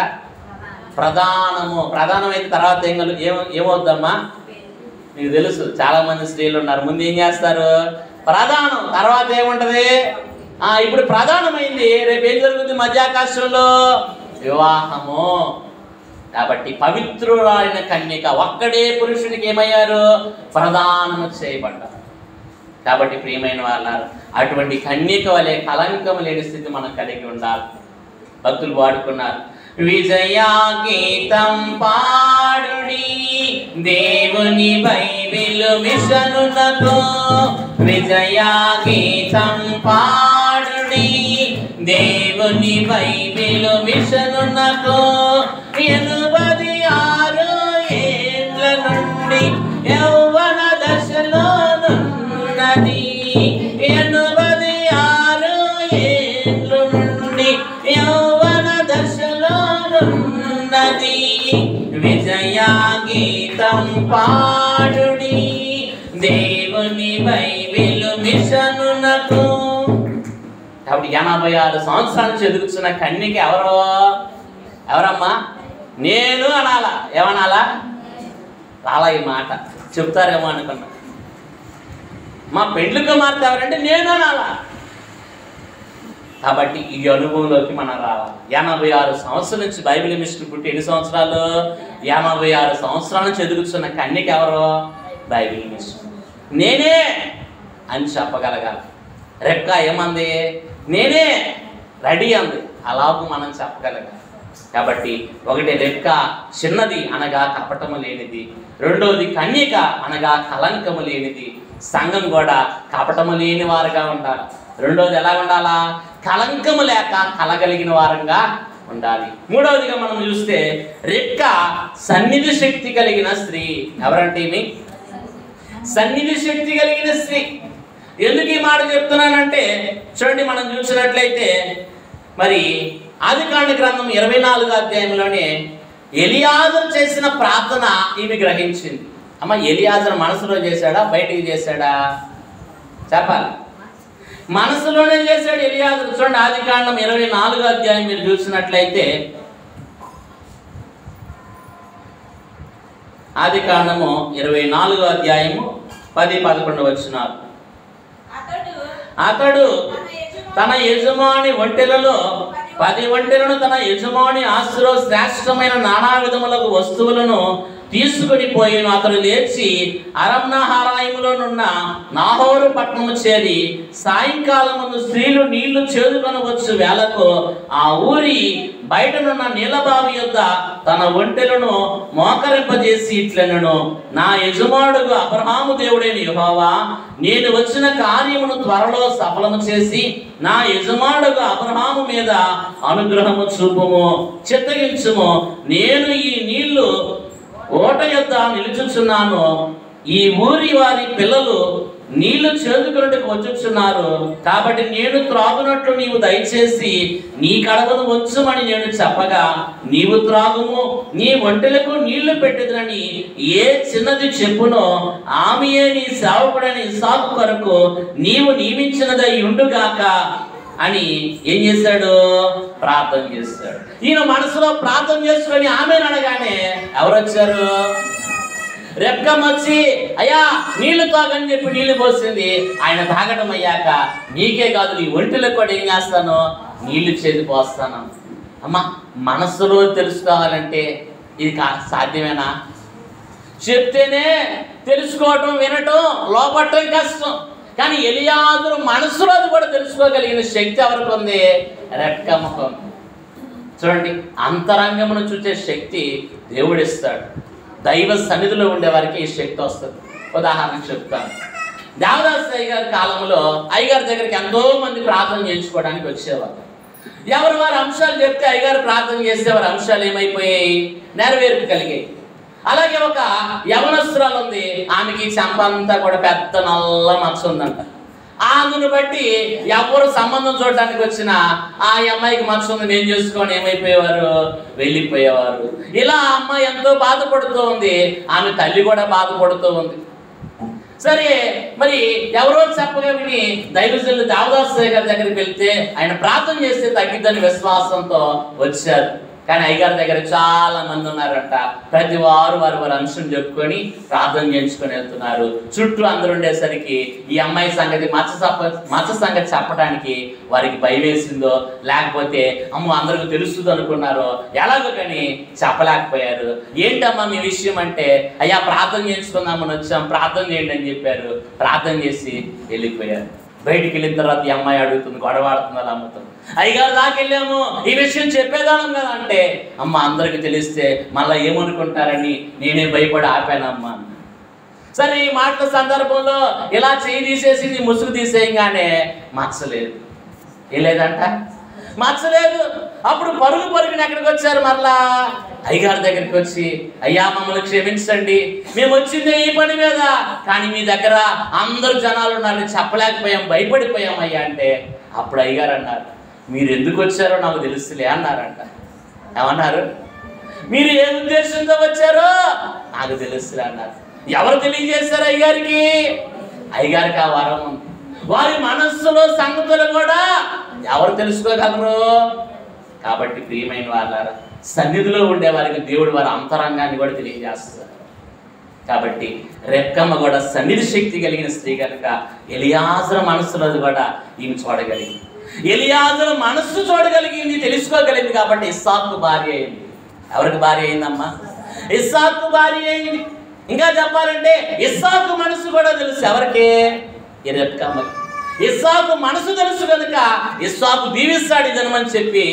ప్రధానము. ప్రధానమైన తర్వాత ఏమవుద్దమ్మా? మీకు తెలుసు, చాలా మంది స్త్రీలు ఉన్నారు, ముందు ఏం చేస్తారు? ప్రధానం. తర్వాత ఏముంటది? ఇప్పుడు ప్రధానమైంది, రేపు ఏం జరుగుతుంది? మధ్యాకాశంలో వివాహము. కాబట్టి పవిత్రురాలైన కన్యక ఒక్కడే పురుషునికి ఏమయ్యారు? ప్రదానము చేయబడ్డారు. కాబట్టి ప్రియమైన వాళ్ళారు, అటువంటి కన్యక వలె కలంకం లేని స్థితి మనం కలిగి ఉండాలి. భక్తులు వాడుకున్నారు, విజయా గీతం పాడుడి దేవుని బైబిల్ మిషనునకు, విజయా గీతం పాడుడి దేవుని బైబిల్ మిషనునకు. 86 ఏళ్ల నుండి యౌవన దశలోనున్నది, 86 ఏళ్ల నుండి యౌవన దశలోనున్నది, విజయా గీతం పాడుడి దేవుని బైబిల్ మిషనునకు. కాబట్టి 86 సంవత్సరాలు ఎదుగుతున్న కన్యక ఎవరమ్మా? నేను అనాలా? ఏమనాలా? రాలా ఈ మాట, చెప్తారేమో అనుకున్నా. మా పెండ్లి కుమార్తె ఎవరంటే నేను అనాలా. కాబట్టి ఈ అనుభవంలోకి మనం రావాలి. 86 సంవత్సరాల నుంచి బైబిల్ మిషన్ పుట్టి ఎన్ని సంవత్సరాలు? 86 సంవత్సరాల నుంచి ఎదుగుతున్న కన్యక ఎవరో? Bible mission. నేనే అని చెప్పగలగాలి. రెబ్కా ఏమంది? నేనే రెడీ అంది. అలాగూ మనం చెప్పగలగాలి. కాబట్టి ఒకటి రెబ్కా చిన్నది అనగా కపటము లేనిది, రెండవది కన్యక అనగా కలంకము లేనిది. సంఘం కూడా కపటము లేని వారుగా ఉండాలి. రెండవది ఎలా ఉండాలా? కలంకము లేక కలగలిగిన వారంగా ఉండాలి. మూడవదిగా మనం చూస్తే రెబ్కా సన్నిధి శక్తి కలిగిన స్త్రీ. ఎవరంటే ఈమె సన్నిధి శక్తి కలిగిన స్త్రీ. ఎందుకు ఈ మాట చెప్తున్నానంటే చూడండి, మనం చూసినట్లయితే మరి ఆదికాండ గ్రంథం 24వ అధ్యాయంలోనే ఎలియాజరు చేసిన ప్రార్థన ఈమె గ్రహించింది. అమ్మ, ఎలియాజరు మనసులో చేశాడా బయటికి చేశాడా? చెప్పాలి. మనసులోనే చేశాడు ఎలియాజరు. చూడండి, ఆదికాండం 24వ అధ్యాయం మీరు చూసినట్లయితే, ఆదికాండము 24వ అధ్యాయము 10-11 వచనాలు. అతడు తన యజమాని ఒంటెలలో 10 ఒంటెలను తన యజమాని ఆస్తిలో శ్రేష్టమైన నానా విధములకు వస్తువులను తీసుకుని పోయిను. అతడు లేచి అరమ్నహారాయిములోనున్న నాహోరు పట్టణము చేరి సాయంకాలమును స్త్రీలు నీళ్లు చేదుకొనవచ్చు వేళకు ఆ ఊరి బయటనున్న నీలబావి యొద్ద తన ఒంటెలను మోకరింపజేసి ఇట్లనెను, నా యజమానుడు అబ్రహాము దేవుడైన యెహోవా, నేను వచ్చిన కార్యమును త్వరలో సఫలము చేసి నా యజమానుడు అబ్రహాము మీద అనుగ్రహము చూపుము, చిత్తగించుము. నేను ఈ నీళ్లు ఓట యొద్ద నిలుచుచున్నాను. ఈ ఊరి వారి పిల్లలు నీళ్లు చేదుకున్నట్టుకు వచ్చుచున్నారు. కాబట్టి నేను త్రాగునట్లు నీవు దయచేసి నీ కడవను వచ్చుమని నేను చెప్పగా, నీవు త్రాగుము, నీ ఒంటెలకు నీళ్లు పెట్టెదనని ఏ చిన్నది చెప్పునో ఆమెయే నీ సేవకుడైన ఇస్సాకు కొరకు నీవు నియమించినదై ఉండుగాక అని ఏం చేశాడు? ప్రార్థన చేస్తాడు. ఈయన మనసులో ప్రార్థన చేసుకొని ఆమెను అనగానే ఎవరు వచ్చారు? రెబ్కమ్మ వచ్చి, అయ్యా నీళ్లు తాగని చెప్పి నీళ్లు పోసింది. ఆయన తాగడం అయ్యాక, నీకే కాదు నీ ఒంటిలకు కూడా ఏం చేస్తాను? నీళ్లు చేతి పోస్తాను. అమ్మ, మనసులో తెలుసుకోవాలంటే ఇది సాధ్యమేనా? చెప్తేనే తెలుసుకోవటం, వినటం, లోపడటం కష్టం. కానీ ఎలియాజరు మనసులో అది కూడా తెలుసుకోగలిగిన శక్తి ఎవరికి ఉంది? రెబ్కమ్మకు ఉంది. చూడండి, అంతరంగమును చూసే శక్తి దేవుడిస్తాడు. దైవ సన్నిధిలో ఉండే వారికి ఈ శక్తి వస్తుంది. ఉదాహరణకు చెప్తాను. దేవదాస్ అయ్యగారి కాలంలో అయ్యగారి దగ్గరికి ఎంతో మంది ప్రార్థన చేయించుకోవడానికి వచ్చేవారు. ఎవరు వారి అంశాలు చెప్తే అయ్యగారు ప్రార్థన చేస్తే వారి అంశాలు ఏమైపోయాయి? నెరవేర్పు కలిగాయి. అలాగే ఒక యవనస్తురాలు ఉంది, ఆమెకి చెంపంతా కూడా పెద్ద నల్ల మచ్చ ఉందంట. అందును బట్టి ఎవరు సంబంధం చూడటానికి వచ్చినా ఆ అమ్మాయికి మచ్చ ఉంది నేను చేసుకొని ఏమైపోయేవారు? వెళ్ళిపోయేవారు. ఇలా అమ్మాయి ఎంతో బాధపడుతూ ఉంది, ఆమె తల్లి కూడా బాధపడుతూ ఉంది. సరే, మరి ఎవరో చెప్పగా విని దైవజనులు దేవదాసు గారి దగ్గరికి వెళ్తే ఆయన ప్రార్థన చేస్తే తగ్గిద్దని విశ్వాసంతో వచ్చారు. కానీ అయ్యగారి దగ్గర చాలా మంది ఉన్నారంట. ప్రతి వారు వారి అంశం చెప్పుకొని ప్రార్థన చేయించుకొని వెళ్తున్నారు. చుట్టూ అందరూ ఉండేసరికి ఈ అమ్మాయి సంగతి మచ్చ సంగతి చెప్పడానికి వారికి భయం వేసిందో, లేకపోతే అమ్మ అందరికి తెలుస్తుంది అనుకున్నారో ఎలాగో కానీ చెప్పలేకపోయారు. ఏంటమ్మా మీ విషయం అంటే, అయ్యా ప్రార్థన చేయించుకుందామని వచ్చాం, ప్రార్థన చేయండి అని చెప్పారు. ప్రార్థన చేసి వెళ్ళిపోయారు. బయటికి వెళ్ళిన తర్వాత ఈ అమ్మాయి అడుగుతుంది, గొడవాడుతున్నారు అమ్మతో. అయ్యగారు దాకెళ్ళాము, ఈ విషయం చెప్పేదానం కదా అంటే, అమ్మ అందరికి తెలిస్తే మళ్ళీ ఏమనుకుంటారని నేనే భయపడి ఆపానమ్మా. సరే, ఈ మాటల సందర్భంలో ఇలా చేయి తీసేసి ముసుగు తీసేయంగానే మచ్చలేదు. ఏం లేదంట, మచ్చలేదు. అప్పుడు పరుగుని ఎక్కడికి వచ్చారు? మరలా అయ్యగారి దగ్గరికి వచ్చి, అయ్యా మమ్మల్ని క్షమించండి, మేము వచ్చిందే ఈ పని మీద, కానీ మీ దగ్గర అందరు జనాలు ఉన్నారని చెప్పలేకపోయాం, భయపడిపోయాం అయ్యా అంటే, అప్పుడు అయ్యగారు అన్నారు, మీరు ఎందుకు వచ్చారో నాకు తెలుసులే అన్నారంట. ఏమన్నారు? మీరు ఏ ఉద్దేశంతో వచ్చారో నాకు తెలుసులే అన్నారు. ఎవరు తెలియజేశారు అయ్యగారికి? అయ్యగారికి ఆ వరం ఉంది. వారి మనస్సులో సంగతులు కూడా ఎవరు తెలుసుకోగలరు? కాబట్టి ప్రియమైన వాళ్ళారా, సన్నిధిలో ఉండే వారికి దేవుడు వారి అంతరంగాన్ని కూడా తెలియజేస్తారు. కాబట్టి రెక్కమ్మ కూడా సన్నిధి శక్తి కలిగిన స్త్రీ కనుక ఎలియాజరు మనస్సులో కూడా ఈమె చూడగలిగింది. ఎలియాజరు మనస్సు చూడగలిగింది, తెలుసుకోగలిగింది. కాబట్టి ఇస్సాకు భార్య అయింది. ఎవరికి భార్య అయిందమ్మా? ఇస్సాకు భార్య అయింది. ఇంకా చెప్పాలంటే ఇస్సాకు మనసు కూడా తెలుసు. ఎవరికి? రెక్కమ్మకి. ఇస్సాకు మనసు తెలుసు కనుక ఇస్సాకు దీవిస్తాడు ఇదనమని చెప్పి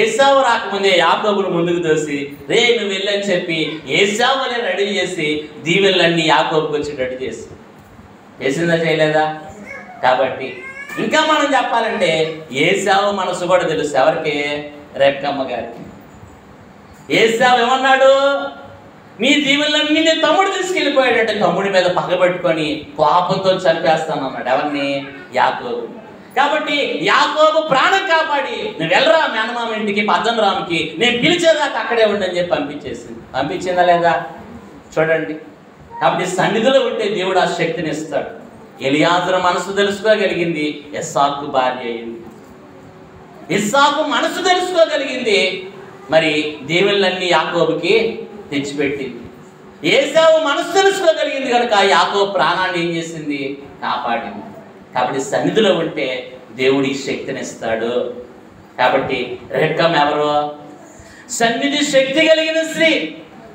ఏశావు రాకముందే యాకోబును ముందుకు తోసి, రే నువ్వు వెళ్ళని చెప్పి ఏశావు అనే రెడీ చేసి దీవెనలన్నీ యాకోబుకి వచ్చేటట్టు చేసిందా, చేయలేదా? కాబట్టి ఇంకా మనం చెప్పాలంటే ఏశావు మనసు కూడా తెలుసు. ఎవరికి? రెక్కమ్మ గారికి. ఏశావు ఏమన్నాడు? నీ దీవెనలన్నీ నేను తమ్ముడు తీసుకెళ్ళిపోయాడంటే తమ్ముడి మీద పగబెట్టుకొని కోపంతో చంపేస్తాను అన్నాడు. ఎవరిని? యాకోబు. కాబట్టి యాకోబు ప్రాణం కాపాడి, నువ్వు వెళ్ళరా మేనమామ ఇంటికి, పద్దనరాముకి, నేను పిలిచేదాకా అక్కడే ఉండని చెప్పి పంపించేసింది. పంపించిందా లేదా? చూడండి. కాబట్టి సన్నిధిలో ఉంటే దేవుడు ఆ శక్తిని ఇస్తాడు. ఎలియాజరు మనసు తెలుసుకోగలిగింది, ఇస్సాకు భార్య అయింది. ఇస్సాకు మనసు తెలుసుకోగలిగింది, మరి దీవెనలన్నీ యాకోబుకి తెచ్చిపెట్టింది. ఏశావు మనసు తెలుసుకోగలిగింది కనుక యాకోబు ప్రాణాన్ని ఏం చేసింది? కాపాడింది. కాబట్టి సన్నిధిలో ఉంటే దేవుడు ఈ శక్తిని ఇస్తాడు. కాబట్టి రెక్కమ్మ ఎవరు? సన్నిధి శక్తి కలిగిన స్త్రీ.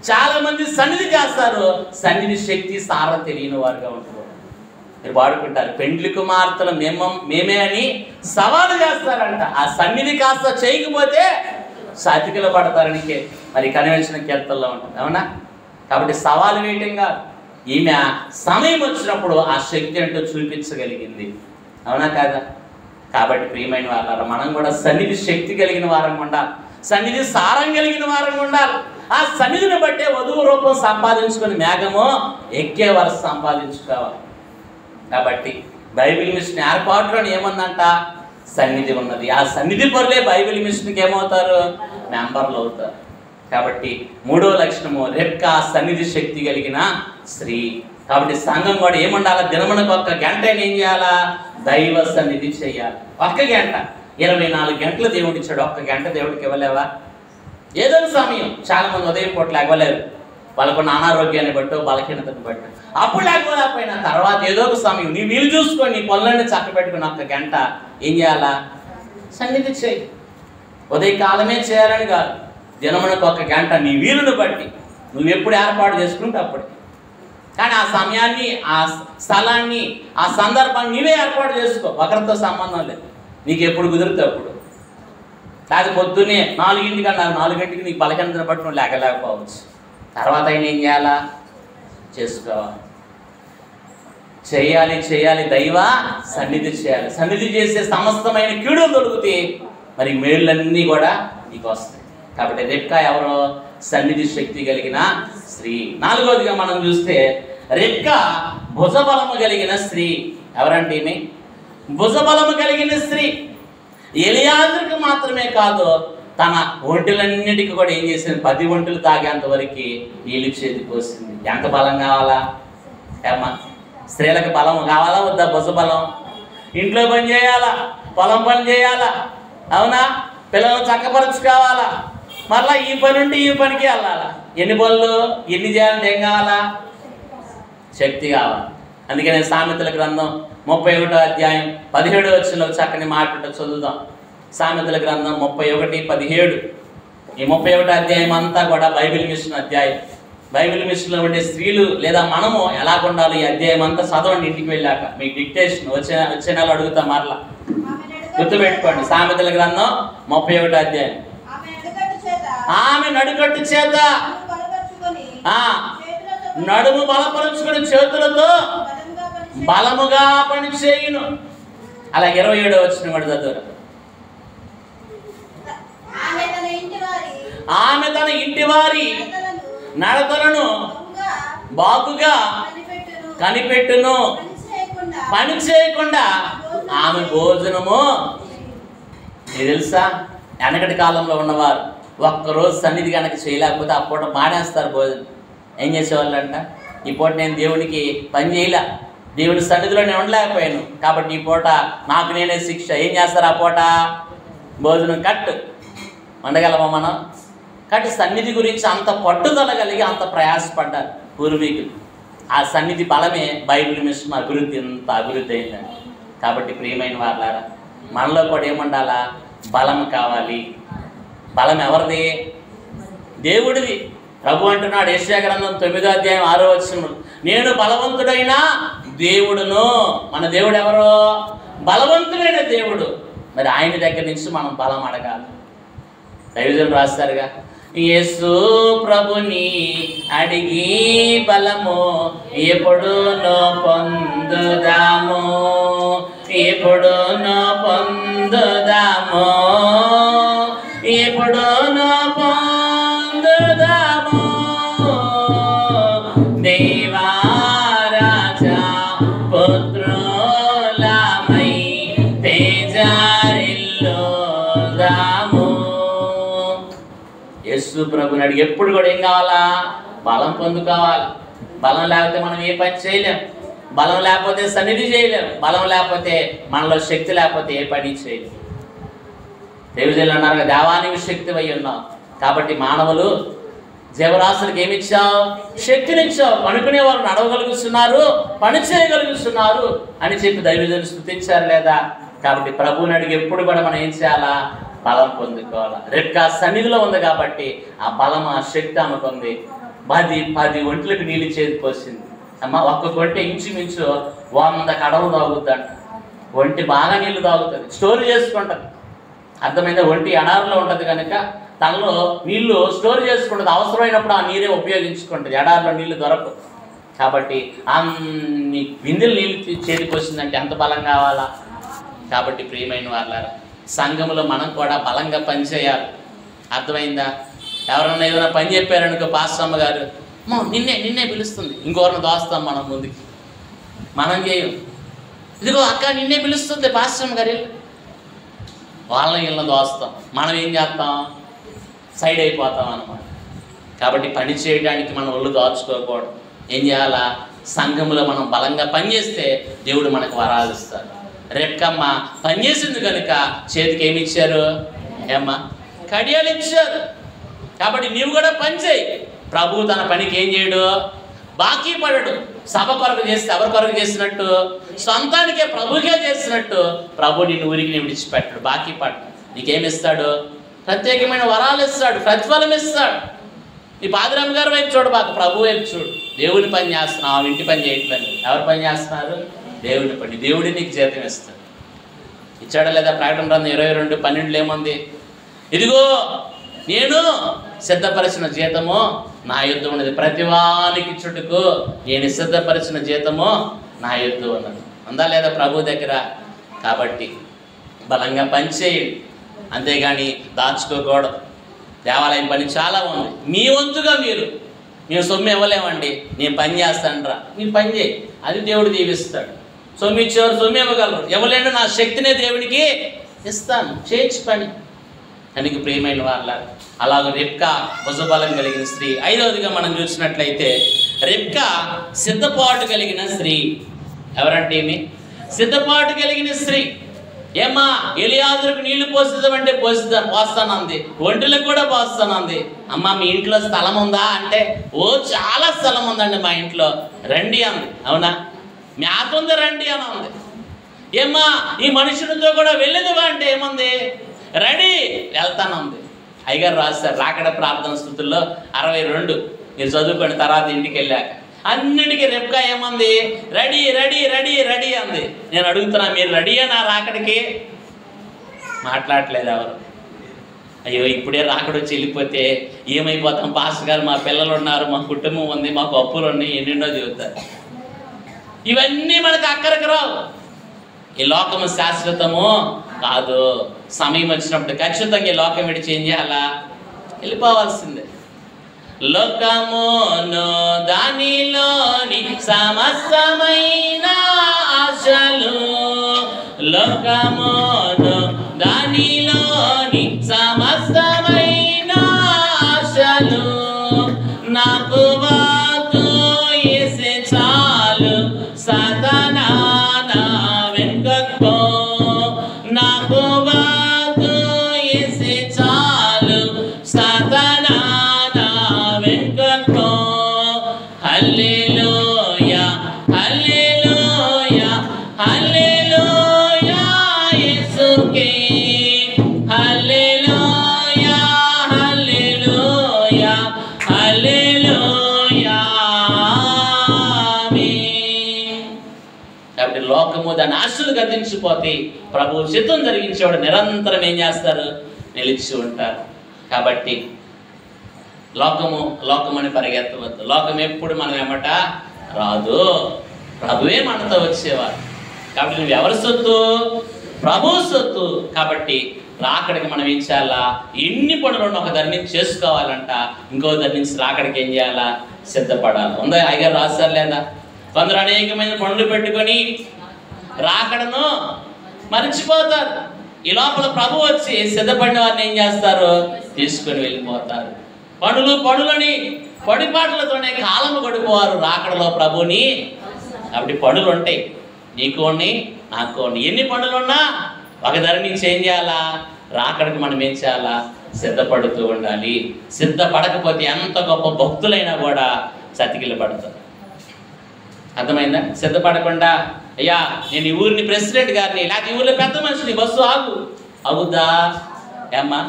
చాలా మంది సన్నిధి చేస్తారు, సన్నిధి శక్తి సారం తెలియని వారుగా ఉంటారు. మీరు వాడుకుంటారు, పెండ్లి కుమార్తెలు మేమే అని సవాలు చేస్తారంట. ఆ సన్నిధి కాస్త చేయకపోతే సాతికలు పడతారని మరి కన్వెన్షన్ కీర్తనలో ఉంటుంది. అవునా? కాబట్టి సవాలు వేయటం కాదు, ఈమె సమయం వచ్చినప్పుడు ఆ శక్తి అంటూ చూపించగలిగింది. అవునా కాదా? కాబట్టి ప్రియమైన వాళ్ళారా, మనం కూడా సన్నిధి శక్తి కలిగిన వారంగా ఉండాలి, సన్నిధి సారం కలిగిన వారంగా ఉండాలి. ఆ సన్నిధిని బట్టే వధువు రూపం సంపాదించుకుని మేఘము ఎక్కే వరకు సంపాదించుకోవాలి. కాబట్టి బైబిల్ మిషన్ ఏర్పాటులో ఏముందంట? సన్నిధి ఉన్నది. ఆ సన్నిధి పరులే బైబిల్ మిషన్కి ఏమవుతారు? మెంబర్లు అవుతారు. కాబట్టి మూడో లక్షణము రెక్క సన్నిధి శక్తి కలిగిన స్త్రీ. కాబట్టి సంఘం కూడా ఏముండాలా? దినమునకు 1 గంట ఏం చేయాలా? దైవ సన్నిధి చేయాలి. 1 గంట. 24 గంటలు దేవుడు ఇచ్చాడు, 1 గంట దేవుడికి ఇవ్వలేవా? ఏదో సమయం. చాలా మంది ఉదయం పూటలు ఇవ్వలేరు, వాళ్ళకున్న అనారోగ్యాన్ని బట్టో బలహీనతను బట్టి. అప్పుడు లేకపోయినా తర్వాత ఏదో ఒక సమయం నీ వీలు చూసుకొని నీ పనులన్నీ చక్క పెట్టుకుని 1 గంట ఏం చేయాలా? సన్నిధి చేయి. ఉదయకాలమే చేయాలని కాదు, దినమునకు 1 గంట నీ వీలును బట్టి నువ్వు ఎప్పుడు ఏర్పాటు చేసుకుంటే అప్పుడు. కానీ ఆ సమయాన్ని, ఆ స్థలాన్ని, ఆ సందర్భాన్ని నీవే ఏర్పాటు చేసుకో. ఒకరితో సంబంధం లేదు, నీకు ఎప్పుడు కుదిరితే అప్పుడు. కాదు పొద్దున్నే 4 అన్నారు, 4 గంటకి నీకు బలహీనతను బట్టి నువ్వు లేకపోవచ్చు. తర్వాత అయినా ఏం చేయాలా? చేసుకోవాలి. చేయాలి. దైవ సన్నిధి చేయాలి. సన్నిధి చేసే సమస్తమైన కీడులు దొరుకుతాయి, మరి మేళ్ళన్నీ కూడా నీకు వస్తాయి. కాబట్టి రెక్క ఎవరో? సన్నిధి శక్తి కలిగిన స్త్రీ. 4వదిగా మనం చూస్తే రెక్క భుజబలము కలిగిన స్త్రీ. ఎవరంటే ఈమె? భుజబలము కలిగిన స్త్రీ. ఎలియాజరుకు మాత్రమే కాదు, తన ఒంటెలన్నిటికీ కూడా ఏం చేసింది? 10 ఒంటెలు తాగేంత వరకు నీళ్ళు చేతి పోసింది. ఎంత బలం కావాలా? ఏమ్మా? స్త్రీలకు బలం కావాలా వద్దా? భుజ బలం. ఇంట్లో పని చేయాలా, పొలం పని చేయాలా, అవునా? పిల్లలను చక్కపరచుకోవాలా, మళ్ళీ ఈ పని ఉంటే ఈ పనికి వెళ్ళాలా. ఎన్ని పనులు, ఎన్ని చేయాలంటే ఏం కావాలా? శక్తి కావాలి. అందుకనే సామెతల గ్రంథం 31వ అధ్యాయం 17వ వచనంలో చక్కని మాట చదువుదాం. సామెతల గ్రంథం 31:17. ఈ 31వ అధ్యాయం అంతా కూడా బైబిల్ మిషన్ అధ్యాయం. బైబిల్ మిషన్లో ఉండే స్త్రీలు లేదా మనము ఎలా ఉండాలి ఈ అధ్యాయం అంతా చదవండి ఇంటికి వెళ్ళాక. మీకు డిక్టేషన్ వచ్చే నెల అడుగుతాం మరలా. గుర్తుపెట్టుకోండి, సామెతల గ్రంథం 31వ అధ్యాయం. ఆమె నడుకట్టు చేత నడుము బలపరుచుకుని చేతులతో బలముగా పని చేయును. అలా 27వ వచనం కూడా చదువు. ఆమె తన ఇంటి వారి నడతలను బాగుగా కనిపెట్టును, పని చేయకుండా ఆమె భోజనము. మీకు తెలుసా, వెనకటి కాలంలో ఉన్నవారు ఒక్కరోజు సన్నిధి కనుక చేయలేకపోతే ఆ పూట మానేస్తారు భోజనం. ఏం చేసేవాళ్ళు అంట, ఈ పూట నేను దేవునికి పని చేయలే, దేవుని సన్నిధిలో నేను ఉండలేకపోయాను కాబట్టి ఈ పూట నాకు నేనే శిక్ష. ఏం చేస్తారు ఆ పూట? భోజనం కట్టు. ఉండగలమా మనం? కాబట్టి సన్నిధి గురించి అంత పట్టుదల కలిగి అంత ప్రయాసపడ్డారు పూర్వీకులు. ఆ సన్నిధి బలమే బైబిల్ మిషన్ అభివృద్ధి, ఎంత అభివృద్ధి అయిందండి. కాబట్టి ప్రియమైన వాళ్ళారా, మనలో కూడా ఏముండాలా? బలం కావాలి. బలం ఎవరిది? దేవుడిది. ప్రభు అంటున్నాడు యెషయా గ్రంథం 9వ అధ్యాయం 6వ వచనం, నేను బలవంతుడైన దేవుడును. మన దేవుడు ఎవరు? బలవంతుడైన దేవుడు. మరి ఆయన దగ్గర నుంచి మనం బలం అడగాలి. దైవజనులు రాస్తారుగా, యేసు ప్రభుని అడిగి బలము ఎప్పుడునో పొందుదాము, ఎప్పుడునో పొందుదాము, ఎప్పుడునో పొందుదాము. దేవారాజా పుత్రులమై తేజారిల్లుదాము. యేసు ప్రభుని అడిగి ఎప్పుడు కూడా ఏం కావాలా? బలం పొందుకోవాలి. బలం లేకపోతే మనం ఏ పని చేయలేం. బలం లేకపోతే సన్నిధి చేయలేం. బలం లేకపోతే మనలో శక్తి లేకపోతే ఏ పని చేయలేం. దేవుజనులు అన్నారు, దేవానికి శక్తి అయి ఉన్నాం. కాబట్టి మానవులు జీవరాశులకు ఏమిచ్చావు? శక్తినిచ్చావు. పనుకునే వారు నడవగలుగుతున్నారు, పని చేయగలుగుతున్నారు అని చెప్పి దైవజనులు స్తుతించారు లేదా? కాబట్టి ప్రభువుని అడిగి ఎప్పుడు కూడా మనం ఏం చేయాలా? బలం పొందుకోవాలి. రెబ్కా సన్నిధిలో ఉంది కాబట్టి ఆ బలం, ఆ శక్తి ఆమెకుంది. 10 ఒంట్లకు నీళ్ళు చేతిపోసింది. అమ్మ, ఒక్క ఒంటి ఇంచుమించు 100 కడవలు తాగుద్దంట. ఒంటి బాగా నీళ్లు తాగుతుంది, స్టోర్ చేసుకుంటుంది. అర్థమైందా? ఒంటి ఎడారిలో ఉంటుంది కనుక తనలో నీళ్లు స్టోర్ చేసుకుంటుంది. అవసరమైనప్పుడు ఆ నీరే ఉపయోగించుకుంటుంది. ఎడారిలో నీళ్లు దొరకవు కాబట్టి అన్ని బిందెలు నీళ్ళు చేతిపోసిందంటే ఎంత బలం కావాలా? కాబట్టి ప్రియమైన వాళ్ళారా, సంఘములో మనం కూడా బలంగా పనిచేయాలి. అర్థమైందా? ఎవరన్నా ఏదైనా పని చెప్పారనుకో, పాస్టమ్మ గారు నిన్నే పిలుస్తుంది, ఇంకోరిని దోస్తాం మనం ముందుకి. మనం చేయం. ఇదిగో అక్క నిన్నే పిలుస్తుంది పాస్టమ్మ గారు, వాళ్ళని వీళ్ళని దోస్తాం. మనం ఏం చేస్తాం? సైడ్ అయిపోతాం అన్నమాట. కాబట్టి పని చేయడానికి మనం ఒళ్ళు దాచుకోకూడదు. ఏం చేయాలా? సంఘములో మనం బలంగా పనిచేస్తే దేవుడు మనకు వరాలు ఇస్తాడు. రెబ్కమ్మ పనిచేసింది కనుక చేతికి ఏమి ఇచ్చారు? ఏమ్మా? కడియాలు ఇచ్చారు. కాబట్టి నీవు కూడా పని చేయి. ప్రభువు తన పనికి ఏం చేయడు? బాకీ పడడు. సభ కొరకు చేస్తే ఎవరి కొరకు చేసినట్టు? సొంతానికే, ప్రభుకే చేసినట్టు ప్రభు నిన్ను ఊరికి విడిచిపెట్టాడు. బాకీ పడ్డాడు. నీకేమిస్తాడు? ప్రత్యేకమైన వరాలు ఇస్తాడు, ప్రతిఫలం ఇస్తాడు. ఈ పాదిరామ గారి వైపు చూడు, బాగా ప్రభు వైపు చూడు. దేవుని పని చేస్తున్నావు, ఇంటి పని చేయట్లేదు. ఎవరు పని చేస్తున్నారు? దేవుని పని. దేవుడి నీకు జీతం ఇస్తాడు. ఇచ్చాడా లేదా? ప్రకటన గ్రంథం 22:12 ఏముంది? ఇదిగో నేను సిద్ధపరిచిన జీతము నా యుద్ధం ఉన్నది, ప్రతివానికి చుట్టుకు నేను సిద్ధపరిచిన జీతము నా యుద్ధం ఉన్నది. ఉందా లేదా ప్రభు దగ్గర? కాబట్టి బలంగా పనిచేయండి, అంతేగాని దాచుకోకూడదు. దేవాలయం పని చాలా ఉంది. మీ వంతుగా మేము సొమ్ము ఇవ్వలేమండి, నేను పని చేస్తానరా, మీరు పని చేయి, అది దేవుడు దీవిస్తాడు. సొమ్ము ఇచ్చేవారు సొమ్ము ఇవ్వగలరు, ఇవ్వలేను నా శక్తినే దేవునికి ఇస్తాను, చేయించి పని. కనుక ప్రియమైన వాళ్ళ అలాగ రెబ్కా భుజబలం కలిగిన స్త్రీ. 5వదిగా మనం చూసినట్లయితే రెబ్కా సిద్ధపాటు కలిగిన స్త్రీ. ఎవరంటే ఏమి? సిద్ధపాటు కలిగిన స్త్రీ. ఏమ్మా ఎలియాజరుకు నీళ్లు పోసిద్దామంటే పోస్తానంది, ఒంటిలకు కూడా పోస్తానంది. అమ్మ మీ ఇంట్లో స్థలం ఉందా అంటే, ఓ చాలా స్థలం ఉందండి మా ఇంట్లో, రండి అంది. అవునా? మేత ఉంది రండి అని అంది. ఏమ్మా ఈ మనుషులతో కూడా వెళ్ళేదివా అంటే ఏముంది? రెడీ వెళ్తానంది. అయ్యగారు రాస్తారు రాకడ ప్రార్థన స్తుతుల్లో 62, మీరు చదువుకోండి తర్వాత ఇంటికి వెళ్ళాక. అన్నిటికీ రెప్కా ఏమంది? రెడీ రెడీ రెడీ రెడీ అంది. నేను అడుగుతున్నా, మీరు రెడీయేనా రాకడికి? మాట్లాడట్లేదు ఎవరు. అయ్యో ఇప్పుడే రాకడ వచ్చి వెళ్ళిపోతే ఏమైపోతాం పాస్టర్ గారు, మా పిల్లలు ఉన్నారు, మా కుటుంబం ఉంది, మాకు అప్పులు ఉన్నాయి, ఎన్నెన్నో చెబుతారు. ఇవన్నీ మనకు అక్కడికి రావు. ఈ లోకము శాశ్వతము కాదు. సమయం వచ్చినప్పుడు ఖచ్చితంగా ఈ లోకం విడిచి ఏం చేయాలా? వెళ్ళిపోవాల్సిందే. లోకమును దానిలోని సమస్తమైన ఆశలు, లోకమును దానిలోని సమస్తమైన ఆశలు, నాకు వాకు యేసే చాలు, సాతానా నా వెనుకకు, నాకు వాకు యేసే చాలు, సాతానా వెనుకకు. హల్లెలూయా హల్లెలూయా హల్లెలూయా యేసుకే, హల్లెలూయా హల్లెలూయా హల్లెలూయా. కాబట్టి లోకము దాని ఆశలు గతించిపోతే ప్రభువు చిత్తం జరిగించేవాడు నిరంతరం ఏం చేస్తారు? నిలిచి ఉంటారు. కాబట్టి లోకమని పరిగెత్తవద్దు. లోకం ఎప్పుడు మనం ఏమట రాదు, ప్రభువే మనతో వచ్చేవారు. కాబట్టి నువ్వు ఎవరి సొత్తు? ప్రభు సొత్తు. కాబట్టి రాకడికి మనం ఏం చేయాలా? ఎన్ని పనులను ఒక దాని నుంచి చేసుకోవాలంట, ఇంకో దాని నుంచి రాకడికి ఏం చేయాలా? సిద్ధపడాలి. ఉందా? అయ్యగారు రాస్తారు లేదా? కొందరు అనేకమైన పనులు పెట్టుకొని రాకడను మర్చిపోతారు. ఈ లోపల ప్రభు వచ్చి సిద్ధపడిన వారిని ఏం చేస్తారు? తీసుకొని వెళ్ళిపోతారు. పనులని పొడిపాట్లతోనే కాలము గడిపోవారు రాకడలో ప్రభుని. కాబట్టి పనులు ఉంటాయి, నీకు ఉన్నాయి, నాకు ఉన్నాయి. ఎన్ని పనులున్నా ఒక ధర నుంచి ఏం చేయాలా? రాకడికి మనం ఏం చేయాలా? సిద్ధపడుతూ ఉండాలి. సిద్ధపడకపోతే ఎంత గొప్ప భక్తులైనా కూడా చతికిల పడతారు. అర్థమైందా? సిద్ధపడకుండా అయ్యా నేను ఈ ఊరిని ప్రెసిడెంట్ గారిని, లేకపోతే ఈ ఊరిలో పెద్ద మనిషిని, బస్సు ఆగుద్దా? ఏమ్మా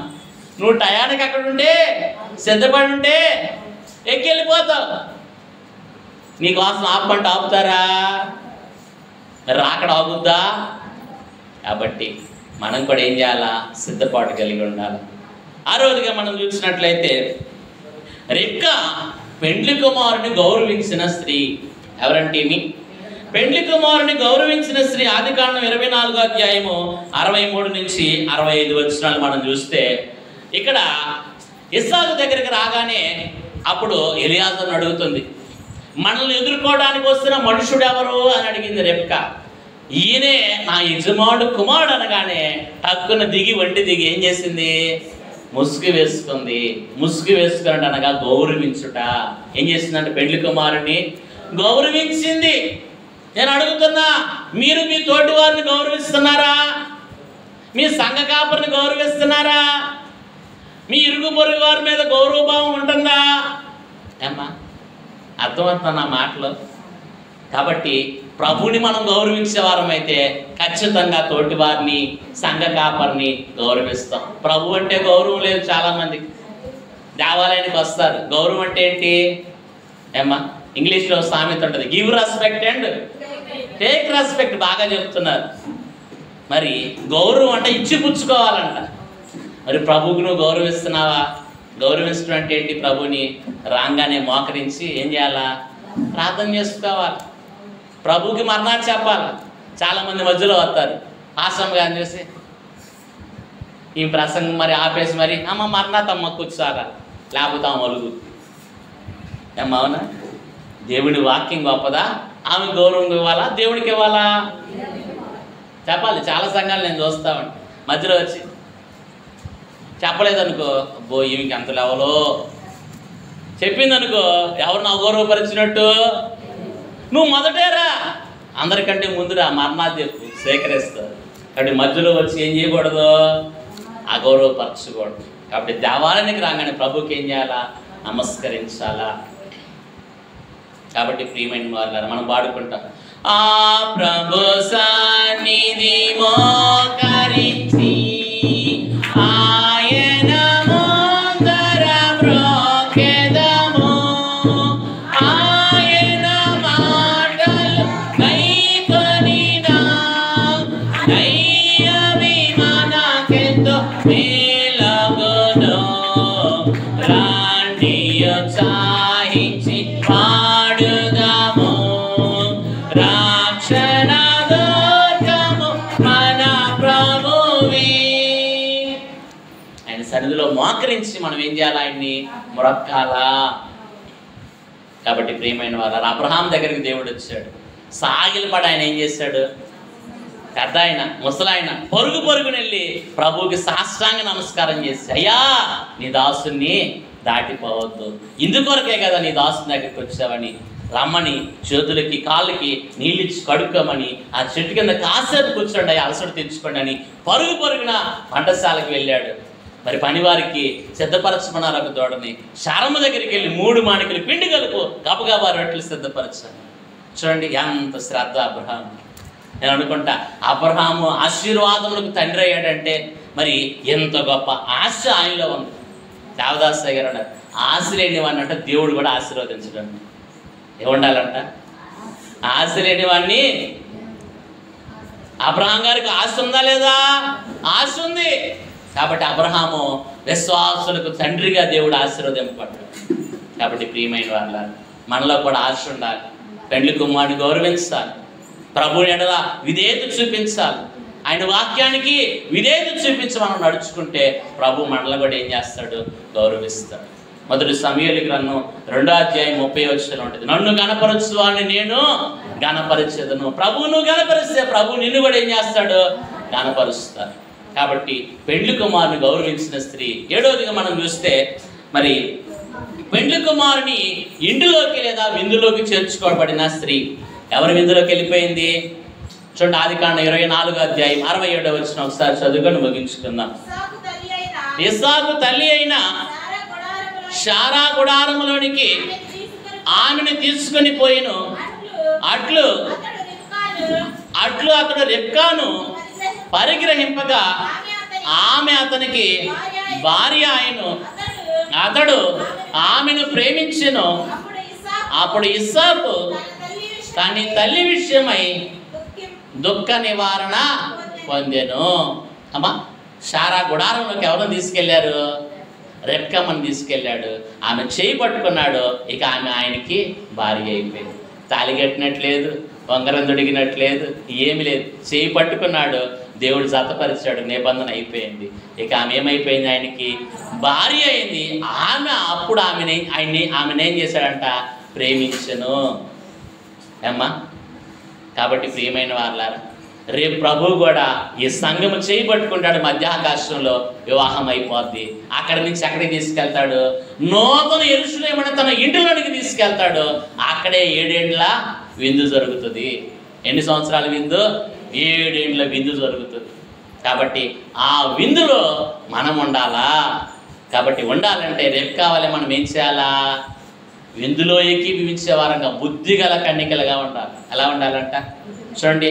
నువ్వు టయానికి అక్కడ ఉంటే సిద్ధపడి ఉంటే ఎక్కి వెళ్ళిపోతావు. నీకోసం ఆపమంటే ఆపుతారా? రాకడ ఆగుద్దా? కాబట్టి మనం కూడా ఏం చేయాలా? సిద్ధపాటు కలిగి ఉండాలి. ఆ రోజుగా మనం చూసినట్లయితే రెబ్కా పెండ్లి కుమారుని గౌరవించిన స్త్రీ. ఎవరంటే పెండ్లి కుమారుని గౌరవించిన స్త్రీ. ఆదికాండం 24వ అధ్యాయము 63 నుంచి 65 వచనాలు మనం చూస్తే, ఇక్కడ ఇస్సాకు దగ్గరికి రాగానే అప్పుడు ఎలియాజరును అడుగుతుంది, మనల్ని ఎదుర్కోవడానికి వస్తున్న మనుషుడు ఎవరు అని అడిగింది రెబ్కా. ఈయనే నా యజమానుడు కుమారుడు అనగానే టక్కున వంటి దిగి ఏం చేసింది? ముసుగు వేసుకుంది. ముసుగు వేసుకున్నట్టు అనగా గౌరవించుట. ఏం చేసిందంటే పెండ్లి కుమారుని గౌరవించింది. నేను అడుగుతున్నా, మీరు మీ తోటి వారిని గౌరవిస్తున్నారా? మీ సంఘ కాపరిని గౌరవిస్తున్నారా? మీ ఇరుగు పొరుగు వారి మీద గౌరవభావం ఉంటుందా? ఏమ్మా అర్థమవుతున్నా నా మాటలు? కాబట్టి ప్రభుని మనం గౌరవించే వారం అయితే ఖచ్చితంగా తోటి వారిని, సంఘ కాపరిని గౌరవిస్తాం. ప్రభు అంటే గౌరవం లేదు చాలామందికి. దేవాలయానికి వస్తారు, గౌరవం అంటే ఏంటి? ఏమ్మా ఇంగ్లీష్లో సామెత ఉంటుంది, give respect and take respect. బాగా చెప్తున్నారు. మరి గౌరవం అంటే ఇచ్చి పుచ్చుకోవాలంట. మరి ప్రభువుకు నువ్వు గౌరవిస్తున్నావా? గౌరవించడం అంటే ఏంటి? ప్రభుని రాగానే మోకరించి ఏం చేయాలా? ప్రార్థన చేసుకోవాలి. ప్రభుకి మర్నాడు చెప్పాలి. చాలామంది మధ్యలో వస్తారు, ఆశ్రమంగా చేసి ఈ ప్రసంగం మరి ఆపేసి మరి అమ్మ మర్నాథమ్మ కూర్చోాలా, లేకపోతే ఆమె అలుగు. ఏమ్మా అవునా? దేవుడి వాక్యం గొప్పదా? ఆమె గౌరవం ఇవ్వాలా, దేవుడికి ఇవ్వాలా? చెప్పాలి. చాలా సంఘాలు నేను చూస్తామండి, మధ్యలో వచ్చి చెప్పలేదనుకో, అబ్బో ఈమెకి అంత లెవలో చెప్పిందనుకో, ఎవరు నా గౌరవపరిచినట్టు? నువ్వు మొదటేరా, అందరికంటే ముందురా మరణాలు చెప్పు సేకరిస్తారు. కాబట్టి మధ్యలో వచ్చి ఏం చేయకూడదు, అగౌరవపరచకూడదు. కాబట్టి దేవాలయానికి రాగానే ప్రభుకి ఏం చేయాలా, నమస్కరించాలా. కాబట్టి ప్రియమైన వారు మనం పాడుకుంటాం, ఆ ప్రభు సన్నిధి మోకరించి ఆయన ముందర మ్రోకెదము, ఆయన మాటలు కైకొనినా దైవమే మనకెంతో మేలగును. రాండి ఉత్సాహించి పాడుదాము, రక్షణ దుర్గము మన ప్రభువే. ఆయన సన్నిధిలో మోకరించి మనం ఏం చేయాలి, ఆయన్ని మొరక్కాలా. కాబట్టి ప్రియమైన వారు అబ్రహాం దగ్గరికి దేవుడు వచ్చాడు, సాగిలపడి ఆయన ఏం చేశాడు, పెద్ద ఆయన ముసలాయన పరుగుని వెళ్ళి ప్రభువుకి సాష్టాంగ నమస్కారం చేసి, అయ్యా నీ దాసుని దాటిపోవద్దు, ఇందుకొరకే కదా నీ దాసుని దగ్గరికి వచ్చావని రమ్మని చేతులకి కాళ్ళకి నీళ్ళిచ్చి కడుక్కోమని ఆ చెట్టు కింద కాసేపు కూర్చోండి అయ్యా అలసట తెచ్చుకోండి అని పరుగున వంటశాలకు వెళ్ళాడు. మరి పనివారికి సిద్ధపరచమన్నారు ఒక దూడని. శారమ్మ దగ్గరికి వెళ్ళి 3 మాణికలు పిండి కలుపు గబగబా రొట్టెలు సిద్ధపరచాను. చూడండి ఎంత శ్రద్ధ అబ్రహాం. నేను అనుకుంటా అబ్రహాము ఆశీర్వాదములకు తండ్రి అయ్యాడంటే మరి ఎంత గొప్ప ఆశ ఆయనలో ఉంది. దేవదాసయ్య గారు అన్నారు, ఆశ లేనివాడిని అంటే దేవుడు కూడా ఆశీర్వదించడం. ఏముండాలంట, ఆశ లేనివాడిని. అబ్రహాం గారికి ఆశ ఉందా లేదా, ఆశ ఉంది. కాబట్టి అబ్రహాము విశ్వాసులకు తండ్రిగా దేవుడు ఆశీర్వదింపబడ్డాడు. కాబట్టి ప్రియమైన వాళ్ళ మనలో కూడా ఆశ ఉండాలి, పెండ్లి కుమారుని గౌరవించాలి, ప్రభుని ఎడల విధేయత చూపించాలి, ఆయన వాక్యానికి విధేయత చూపించి మనం నడుచుకుంటే ప్రభు మనలో కూడా ఏం చేస్తాడు, గౌరవిస్తాడు. మొదటి సమూయేలు గ్రంథం 2వ అధ్యాయం 30వ వచనం ఉంటుంది, నన్ను గణపరచు వాడిని నేను గణపరిచేదను. ప్రభువును గణపరిస్తే ప్రభు నిన్ను కూడా ఏం చేస్తాడు, గణపరుస్తాడు. కాబట్టి పెండ్లి కుమారుని గౌరవించిన స్త్రీ. 7వదిగా మనం చూస్తే మరి పెండ్లి కుమారుని ఇంటిలోకి లేదా విందులోకి చేర్చుకోబడిన స్త్రీ ఎవరి విందులోకి వెళ్ళిపోయింది చూడండి. ఆదికాండం 24వ అధ్యాయం 67వ వచనం ఒకసారి చదువుకొని ముగించుకుందాం. ఇస్సాకు తల్లి అయిన శారా గుడారములోనికి ఆమెను తీసుకొని పోయిను. అట్లు అతడు రెబ్కాను పరిగ్రహింపగా ఆమె అతనికి భార్య ఆయను. అతడు ఆమెను ప్రేమించెను. అప్పుడు ఇస్సాకు తన తల్లి విషయమై దుఃఖ నివారణ పొందెను. అమ్మా, శారా గుడారంలోకి ఎవరు తీసుకెళ్లారు, రెబ్కామని తీసుకెళ్ళాడు. ఆమె చేయి పట్టుకున్నాడు. ఇక ఆమె ఆయనకి భార్య అయిపోయింది. తాళి కట్టినట్లేదు, వంగరం దొడిగినట్లేదు, ఏమి లేదు. చేయి పట్టుకున్నాడు, దేవుడు జతపరిచాడు, నిబంధన అయిపోయింది. ఇక ఆమె ఏమైపోయింది, ఆయనకి భార్య అయింది. అప్పుడు ఆమెనేం చేశాడంట, ప్రేమించను. ఏమ్మా, కాబట్టి ప్రియమైన వాళ్ళారా, రేపు ప్రభు కూడా ఈ సంఘము చేయి పట్టుకుంటాడు. మధ్యాకాశంలో వివాహం అయిపోద్ది. అక్కడి నుంచి అక్కడికి తీసుకెళ్తాడు. నూతన యెరూషలేమును తన ఇంటిలోనికి తీసుకెళ్తాడు. అక్కడే 7 ఏండ్ల విందు జరుగుతుంది. ఎన్ని సంవత్సరాల విందు, 7 ఏండ్ల విందు జరుగుతుంది. కాబట్టి ఆ విందులో మనం ఉండాలా. కాబట్టి ఉండాలంటే రేపు కావాలి, మనం ఏం చేయాలా, విందులో ఏకీభవించే వారంగా బుద్ధి గల కన్నికలుగా ఉండాలి. ఎలా ఉండాలంట చూడండి.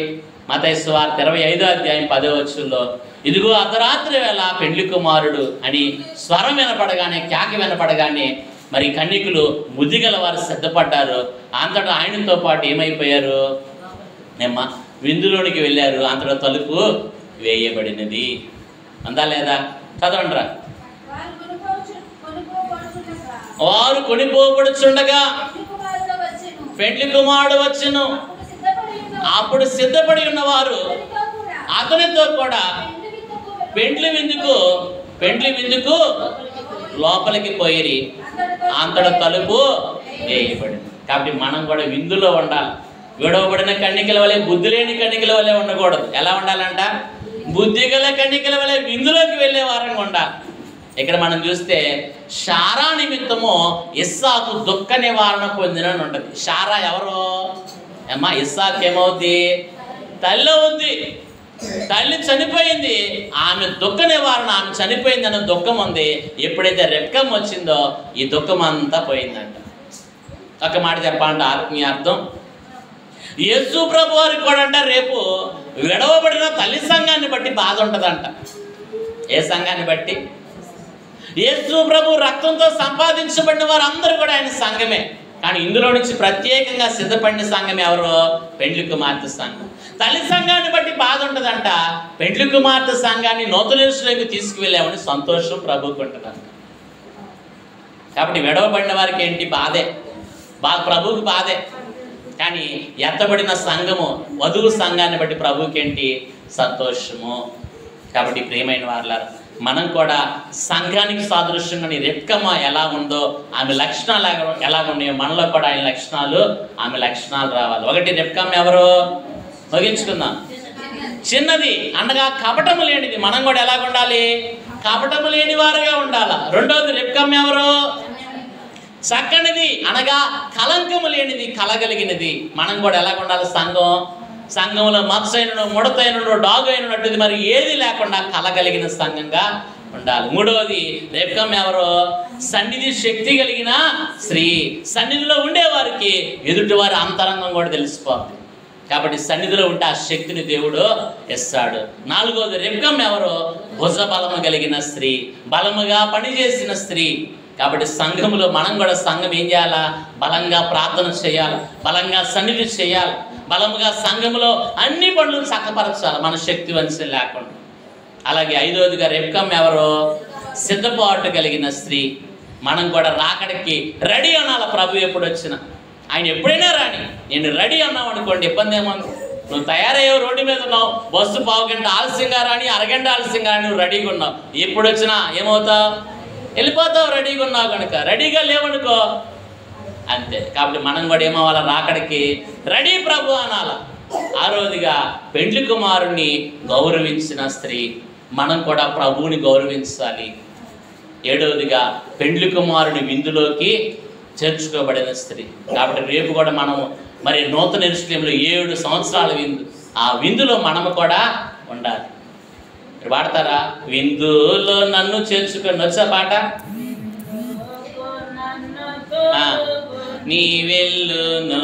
మత్తయి సువార్త 25వ అధ్యాయం 10వ వచనంలో, ఇదిగో అర్ధరాత్రి వేళ పెండ్లి కుమారుడు అని స్వరం వినపడగానే, కేక వినపడగానే మరి కన్నికులు బుద్ధిగల వారు సిద్ధపడ్డారు. అంతటా ఆయనతో పాటు ఏమైపోయారు, ఏమ్మా, విందులోనికి వెళ్ళారు. అంతటా తలుపు వేయబడినది. అందా లేదా, చదవండిరా. వారు కొనిపోబడుచుండగా పెండ్లి కుమారుడు వచ్చెను. అప్పుడు సిద్ధపడి ఉన్నవారు అతనితో కూడా పెండ్లి విందుకు లోపలికి పోయిరి. అంతటా తలుపు వేయబడింది. కాబట్టి మనం కూడా విందులో ఉండాలి. విడవబడిన కన్నికల వలె, బుద్ధి లేని కన్నికల వలె ఉండకూడదు. ఎలా ఉండాలంట, బుద్ధి గల కన్నికల వలె విందులోకి వెళ్ళే వారంగా ఉండాలి. ఇక్కడ మనం చూస్తే శారా నిమిత్తము ఇస్సాకు దుఃఖ నివారణ పొందినని ఉంటుంది. శారా ఎవరు, అమ్మా ఇస్సాకు ఏమవుద్ది? తల్లి అవుద్ది. తల్లి చనిపోయింది, ఆమె దుఃఖ నివారణ, ఆమె చనిపోయింది అన్న దుఃఖం ఉంది. ఎప్పుడైతే రెక్కం వచ్చిందో ఈ దుఃఖం అంతా పోయిందంట. ఒక మాట చెప్పాలంటే ఆత్మీయ అర్థం, యేసు ప్రభు వారికి కూడా అంట రేపు విడవబడిన తల్లి సంఘాన్ని బట్టి బాధ ఉంటుందంట. ఏ సంఘాన్ని బట్టి? యేసు ప్రభు రక్తంతో సంపాదించబడిన వారు అందరూ కూడా ఆయన సంఘమే. కానీ ఇందులో నుంచి ప్రత్యేకంగా సిద్ధపడిన సంఘం ఎవరు? పెండ్లి కుమార్తె సంఘం. తల్లి సంఘాన్ని బట్టి బాధ ఉంటుందంట. పెండ్లి కుమార్తె సంఘాన్ని నూతన యేసులోకి తీసుకువెళ్ళామని సంతోషం ప్రభువుకు ఉంటుందంట. కాబట్టి విడవబడిన వారికి ఏంటి? బాధే. ప్రభువుకి బాధే. కానీ ఎత్తబడిన సంఘము, వధువు సంఘాన్ని బట్టి ప్రభువుకి ఏంటి? సంతోషము. కాబట్టి ప్రియమైన వారులారా, మనం కూడా సంఘానికి సాదృశ్యంగా రెప్కమ్మ ఎలా ఉందో, ఆమె లక్షణాలు ఎలా ఉన్నాయో మనలో కూడా ఆయన లక్షణాలు, ఆమె లక్షణాలు రావాలి. ఒకటి, రెప్కమ్మ ఎవరు? ముగించుకుందాం. చిన్నది అనగా కపటము లేనిది. మనం కూడా ఎలాగ ఉండాలి? కపటము లేని వారుగా ఉండాలి. రెండవది, రెప్కమ్మ ఎవరు? చక్కనిది అనగా కలంకము లేనిది, కలగలిగినది. మనం కూడా ఎలాగ ఉండాలి? సంఘంలో మత్సైనను, ముడతైనను, డాగు అయినటువంటిది మరి ఏది లేకుండా కలగలిగిన సంఘంగా ఉండాలి. మూడవది, రెప్కమ్మ ఎవరు? సన్నిధి శక్తి కలిగిన స్త్రీ. సన్నిధిలో ఉండేవారికి ఎదుటివారి అంతరంగం కూడా తెలిసిపోతుంది. కాబట్టి సన్నిధిలో ఉంటే ఆ శక్తిని దేవుడు ఇస్తాడు. నాలుగవది, రెప్కమ్మ ఎవరు? భుజ బలము కలిగిన స్త్రీ, బలముగా పనిచేసిన స్త్రీ. కాబట్టి సంఘములో మనం కూడా సంఘం ఏం చేయాలా? బలంగా ప్రార్థన చేయాలి, బలంగా సన్నిధి చేయాలి, బలముగా సంఘములో అన్ని పనులు చక్కపరచాలి మన శక్తి వంచన లేకుండా. అలాగే ఐదవదిగా రెప్కమ్మ ఎవరు? సిద్ధపాటు కలిగిన స్త్రీ. మనం కూడా రాకడికి రెడీ అనాలి. ప్రభు ఎప్పుడు వచ్చినా, ఆయన ఎప్పుడైనా రాని, నేను రెడీ అన్నావు అనుకోండి, ఇబ్బంది ఏమన్నా? నువ్వు తయారయ్యావు, రోడ్డు మీద ఉన్నావు, బస్సు పావు గంట ఆలస్యంగా రాని, అరగంట ఆలస్యంగా రాని, నువ్వు రెడీగా ఉన్నావు. ఎప్పుడు వచ్చినా ఏమవుతావు? వెళ్ళిపోతావు. రెడీగా ఉన్నావు కనుక. రెడీగా లేవనుకో అంతే. కాబట్టి మనం కూడా ఏమవ్వాలి? రాకడికి రెడీ ప్రభు అనాల. ఆరోదిగా పెండ్లి కుమారుణ్ణి గౌరవించిన స్త్రీ. మనం కూడా ప్రభువుని గౌరవించాలి. ఏడవదిగా పెండ్లి కుమారుని విందులోకి చేర్చుకోబడిన స్త్రీ. కాబట్టి రేపు కూడా మనము మరి నూతన యెరూషలేములో 7 సంవత్సరాల విందు, ఆ విందులో మనము కూడా ఉండాలి. పాడతారా? విందులో నన్ను చేర్చుకొని. వచ్చా పాట? నీ వెళ్ళును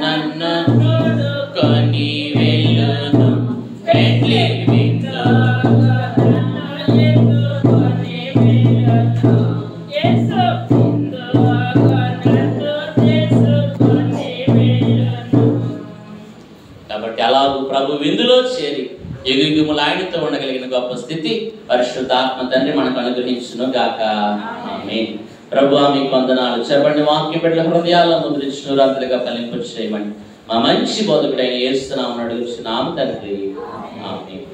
నన్ను కొని వెళ్ళును పెండ్లి విందులో. కాబట్టి అలాగూ ప్రభు విందులో చేరి యుగయుగములు ఆయనతో ఉండగలిగిన గొప్ప స్థితి పరిశుద్ధాత్మ తండ్రి మనకు అనుగ్రహించును గాక. ఆమేన్. ప్రభువా మీకు వందనాలు. చెప్పండి, వాక్యం బిడ్డల హృదయాల్లో ముద్రించిన రాత్రులుగా ఫలింప చేయమని మా మంచి బోధకుడైన యేసు నామమున అడుగుచున్నాము తండ్రి. ఆమేన్.